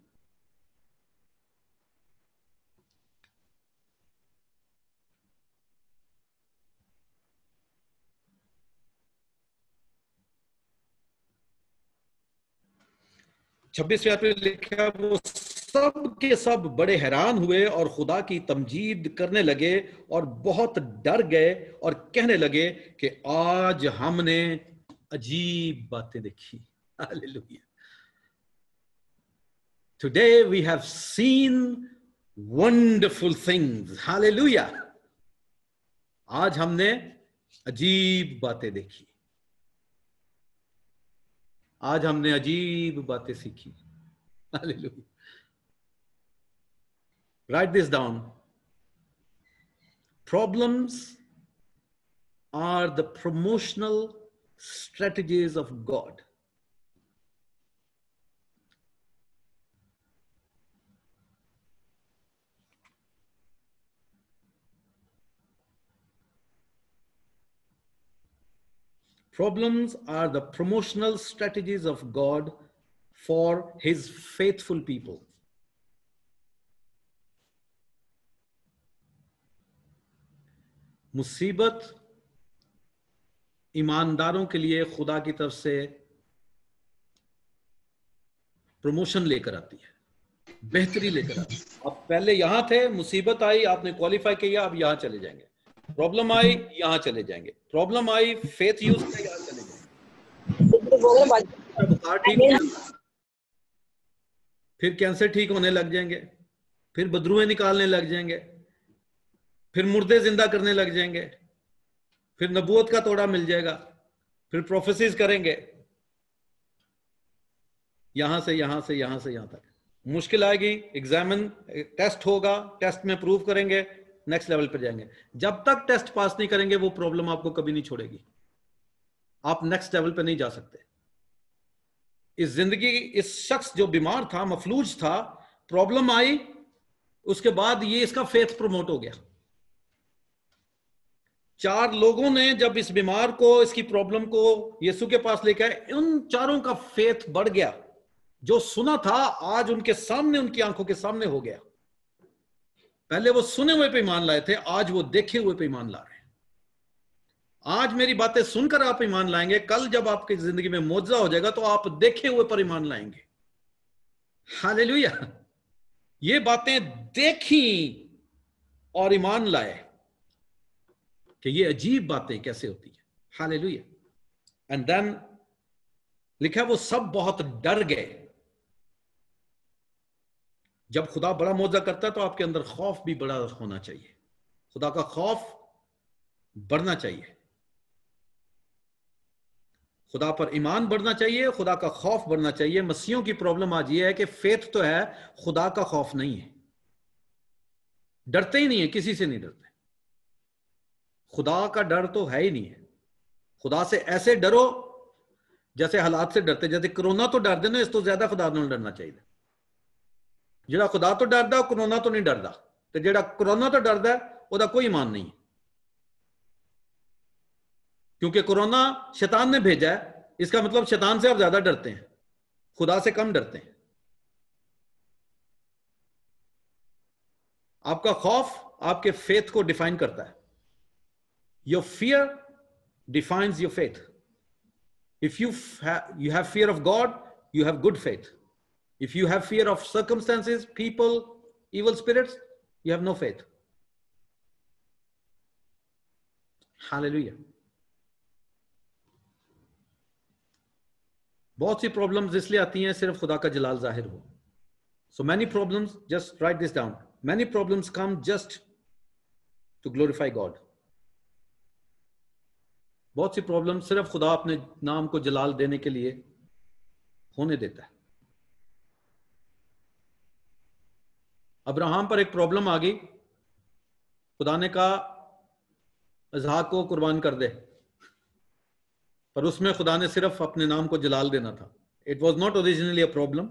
छब्बीसवें पे लिखा, वो सब के सब बड़े हैरान हुए और खुदा की तमजीद करने लगे और बहुत डर गए और कहने लगे कि आज हमने अजीब बातें देखी. Hallelujah. Today we have seen wonderful things. Hallelujah. आज हमने अजीब बातें देखी. आज हमने अजीब बातें सीखी. Hallelujah. Write this down. Problems are the promotional strategies of God. Problems are the promotional strategies of God for his faithful people. मुसीबत ईमानदारों के लिए खुदा की तरफ से प्रमोशन लेकर आती है, बेहतरी लेकर आती है. आप पहले यहां थे, मुसीबत आई, आपने क्वालिफाई किया, अब यहां चले जाएंगे. प्रॉब्लम आई, यहां चले जाएंगे. प्रॉब्लम आई, फेथ यूज किया, यहां चले जाएंगे. बुखार ठीक हो, फिर कैंसर ठीक होने लग जाएंगे, फिर बदरूएं निकालने लग जाएंगे, फिर मुर्दे जिंदा करने लग जाएंगे, फिर नबूवत का तोड़ा मिल जाएगा, फिर प्रोफेसीज करेंगे. यहां से यहां से यहां से यहां तक. मुश्किल आएगी, एग्जामिन टेस्ट होगा, टेस्ट में प्रूव करेंगे, नेक्स्ट लेवल पर जाएंगे. जब तक टेस्ट पास नहीं करेंगे वो प्रॉब्लम आपको कभी नहीं छोड़ेगी. आप नेक्स्ट लेवल पे नहीं जा सकते. इस जिंदगी, इस शख्स जो बीमार था, मफलूज था, प्रॉब्लम आई, उसके बाद ये इसका फेथ प्रमोट हो गया. 4 लोगों ने जब इस बीमार को, इसकी प्रॉब्लम को यीशु के पास लेके आए, उन 4 का फेथ बढ़ गया. जो सुना था आज उनके सामने, उनकी आंखों के सामने हो गया. पहले वो सुने हुए पे ईमान लाए थे, आज वो देखे हुए पे ईमान ला रहे हैं. आज मेरी बातें सुनकर आप ईमान लाएंगे, कल जब आपकी जिंदगी में मौजज़ा हो जाएगा तो आप देखे हुए पर ईमान लाएंगे. हालेलुया. ये बातें देखी और ईमान लाए कि ये अजीब बातें कैसे होती है. हालेलुया. एंड देन लिखा, वो सब बहुत डर गए. जब खुदा बड़ा मौजज़ा करता है तो आपके अंदर खौफ भी बड़ा होना चाहिए. खुदा का खौफ बढ़ना चाहिए, खुदा पर ईमान बढ़ना चाहिए, खुदा का खौफ बढ़ना चाहिए. मसीहों की प्रॉब्लम आज ये है कि फेथ तो है, खुदा का खौफ नहीं है. डरते ही नहीं है, किसी से नहीं डरते. खुदा का डर तो है ही नहीं है. खुदा से ऐसे डरो जैसे हालात से डरते. जैसे कोरोना तो डर देना, इस तो ज्यादा खुदा नाल डरना चाहिए. ਜਿਹੜਾ खुदा तो डरदा, कोरोना तो नहीं डरदा. ते ਜਿਹੜਾ कोरोना तो डरदा, ਉਹਦਾ कोई ईमान नहीं है. क्योंकि कोरोना शैतान ने भेजा है, इसका मतलब शैतान से आप ज्यादा डरते हैं, खुदा से कम डरते हैं. आपका खौफ आपके फेथ को डिफाइन करता है. Your fear defines your faith. If you have fear of God, you have good faith. If you have fear of circumstances, people, evil spirits, you have no faith. Hallelujah. बहुत सी problems इसलिए आती हैं सिर्फ खुदा का जलाल जाहिर हो. So many problems, just write this down. Many problems come just to glorify God. बहुत सी प्रॉब्लम सिर्फ खुदा अपने नाम को जलाल देने के लिए होने देता है। अब्राहम पर एक प्रॉब्लम आ गई, खुदा ने कहा इसहाक को कुर्बान कर दे, पर उसमें खुदा ने सिर्फ अपने नाम को जलाल देना था। It was not originally a problem,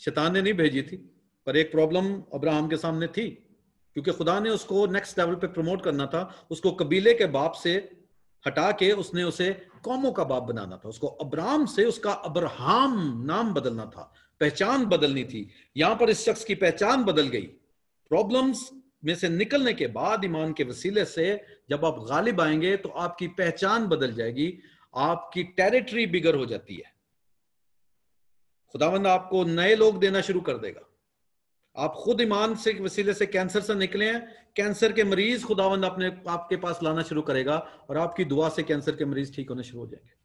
शैतान ने नहीं भेजी थी, पर एक प्रॉब्लम अब्राहम के सामने थी, क्योंकि खुदा ने उसको नेक्स्ट लेवल पे प्रमोट करना था। उसको कबीले के बाप से हटा के उसने उसे कौमों का बाप बनाना था। उसको अब्राहम से उसका अब्राहम नाम बदलना था, पहचान बदलनी थी। यहां पर इस शख्स की पहचान बदल गई। प्रॉब्लम्स में से निकलने के बाद ईमान के वसीले से जब आप गालिब आएंगे तो आपकी पहचान बदल जाएगी, आपकी टेरिटरी बिगर हो जाती है। खुदावंद आपको नए लोग देना शुरू कर देगा। आप खुद ईमान से वसीले से कैंसर से निकले हैं, कैंसर के मरीज खुदावंद अपने आपके पास लाना शुरू करेगा और आपकी दुआ से कैंसर के मरीज ठीक होने शुरू हो जाएंगे।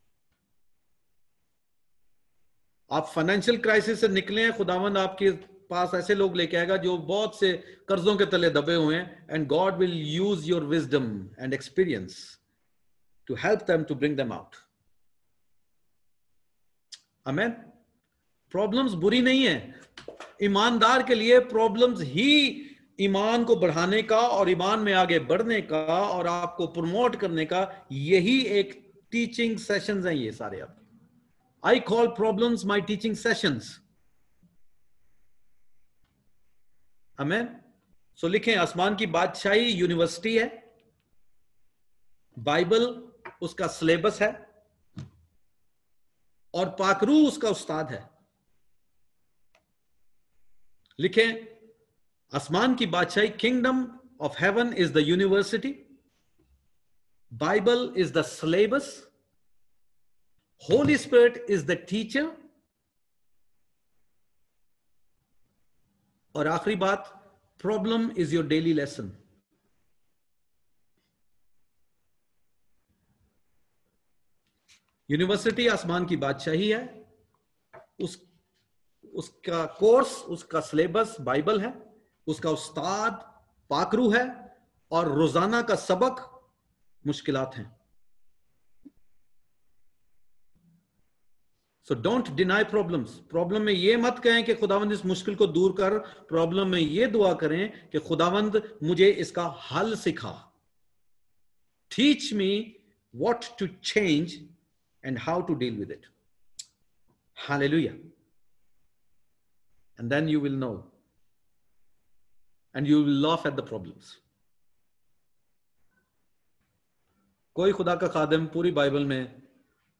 आप फाइनेंशियल क्राइसिस से निकले हैं, खुदावंद आपके पास ऐसे लोग लेके आएगा जो बहुत से कर्जों के तले दबे हुए हैं, and God will use your wisdom and experience to help them to bring them out. आमीन। प्रॉब्लम्स बुरी नहीं है, ईमानदार के लिए प्रॉब्लम्स ही ईमान को बढ़ाने का और ईमान में आगे बढ़ने का और आपको प्रमोट करने का, यही एक टीचिंग सेशंस हैं ये सारे। आपके I call problems my teaching sessions. आमीन। सो लिखें, आसमान की बादशाही यूनिवर्सिटी है, बाइबल उसका सिलेबस है और पाकरू उसका उस्ताद है। लिखें, आसमान की बादशाही, kingdom of heaven is the university, Bible is the syllabus, Holy Spirit is the teacher, और आखिरी बात, problem is your daily lesson. University आसमान की बादशाही है, उसका कोर्स, उसका सिलेबस बाइबल है, उसका उस्ताद पाकरू है, और रोजाना का सबक मुश्किलात हैं। So don't deny problems. Problem में ये मत कहें कि खुदावंद इस मुश्किल को दूर कर, प्रॉब्लम में ये दुआ करें कि खुदावंद मुझे इसका हल सिखा। Teach me what to change and how to deal with it. Hallelujah. And then you will know, and you will laugh at the problems. कोई खुदा का खादिम पूरी बाइबल में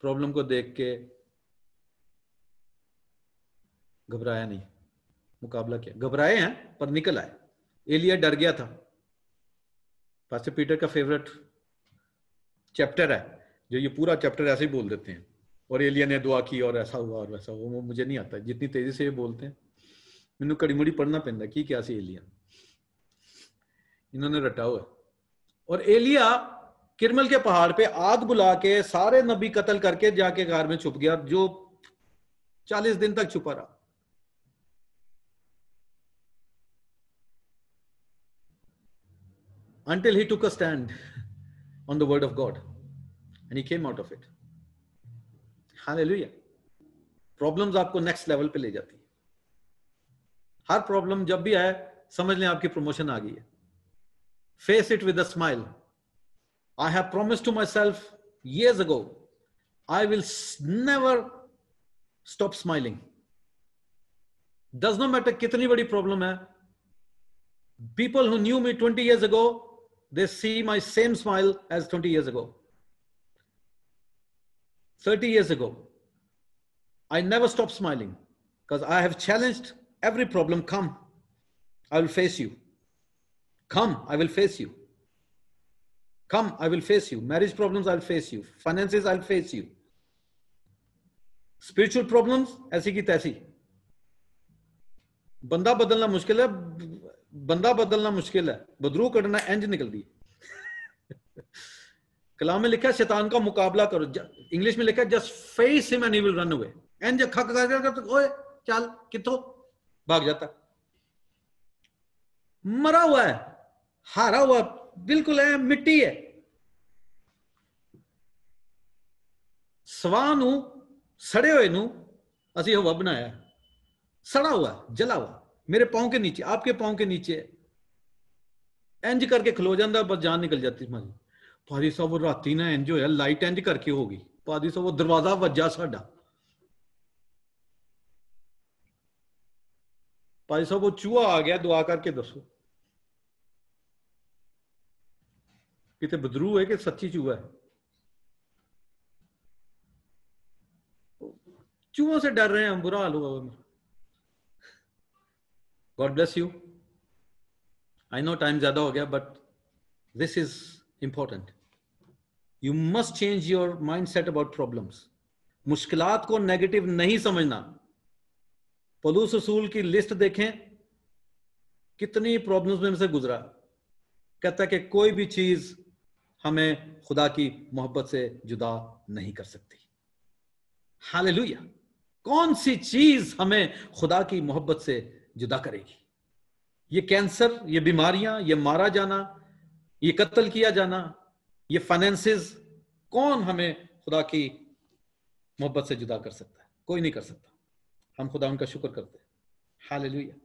प्रॉब्लम को देख के घबराया नहीं, मुकाबला किया। घबराए हैं पर निकल आए। एलिया डर गया था, पास्टर पीटर का फेवरेट चैप्टर है, जो ये पूरा चैप्टर ऐसे ही बोल देते हैं, और एलिया ने दुआ की और ऐसा हुआ और वैसा हुआ। वो मुझे नहीं आता जितनी तेजी से ये बोलते हैं, मैनू कड़ी मुड़ी पढ़ना पैंदा की क्या सी एलिया इन्होंने रटा हुआ। और एलिया किरमल के पहाड़ पे आग बुला के सारे नबी कत्ल करके जाके गार में छुप गया, जो 40 दिन तक छुपा रहा। Until he took a stand on the word of God. And he came out of it. Hallelujah. Problems आपको नेक्स्ट लेवल पे ले जाती है। हर प्रॉब्लम जब भी आए समझ लें आपकी प्रमोशन आ गई है। Face it with a smile. I have promised to my self years ago, I will never stop smiling. Does not matter कितनी बड़ी प्रॉब्लम है। People who knew me 20 years ago, they see my same smile as 20 years ago. 30 years ago, I never stopped smiling because I have challenged every problem. Come, I will face you. Come, I will face you. Come, I will face you. Marriage problems, I'll face you. Finances, I'll face you. Spiritual problems, ऐसी की तैसी। बंदा बदलना मुश्किल है, बंदा बदलना मुश्किल है, बदरू कटना इंज निकल दी। कलाम में लिखा है शैतान का मुकाबला करो। इंग्लिश में लिखा है just face him and he will run away. इंज खक कर ओए चल किथों भाग जाता। मरा हुआ है, हारा हुआ बिल्कुल है, मिट्टी है। ਸਵਾਹ ਨੂੰ सड़े हुए ਨੂੰ ਅਸੀਂ ਹਵਾ बनाया, सड़ा हुआ, जला हुआ, मेरे पाँव के नीचे, आपके पाँव के नीचे इंज करके खलो जाता, बस जान निकल जाती मारी। पादी साहब वो राती ना इंज होया, लाइट इंज करके हो गई, पादी साहब वो दरवाजा वज्जा साडा, पादी साहब वो चूहा आ गया, दुआ करके दसो कितने बदरू है कि सच्ची चूहा है। चूहों से डर रहे हैं हम, बुरा हाल हुआ। God bless you. I know time ज्यादा हो गया, but this is important. You must change your mind set about problems. मुश्किलात को नेगेटिव नहीं समझना। पौलुस रसूल की लिस्ट देखें, कितनी प्रॉब्लम्स में से गुजरा। कहता है कि कोई भी चीज हमें खुदा की मोहब्बत से जुदा नहीं कर सकती। हालेलुया। कौन सी चीज हमें खुदा की मोहब्बत से जुदा करेगी? ये कैंसर, ये बीमारियां, ये मारा जाना, ये कत्ल किया जाना, ये फाइनेंसेस, कौन हमें खुदा की मोहब्बत से जुदा कर सकता है? कोई नहीं कर सकता। हम खुदा उनका शुक्र करते हैं। हालेलुया।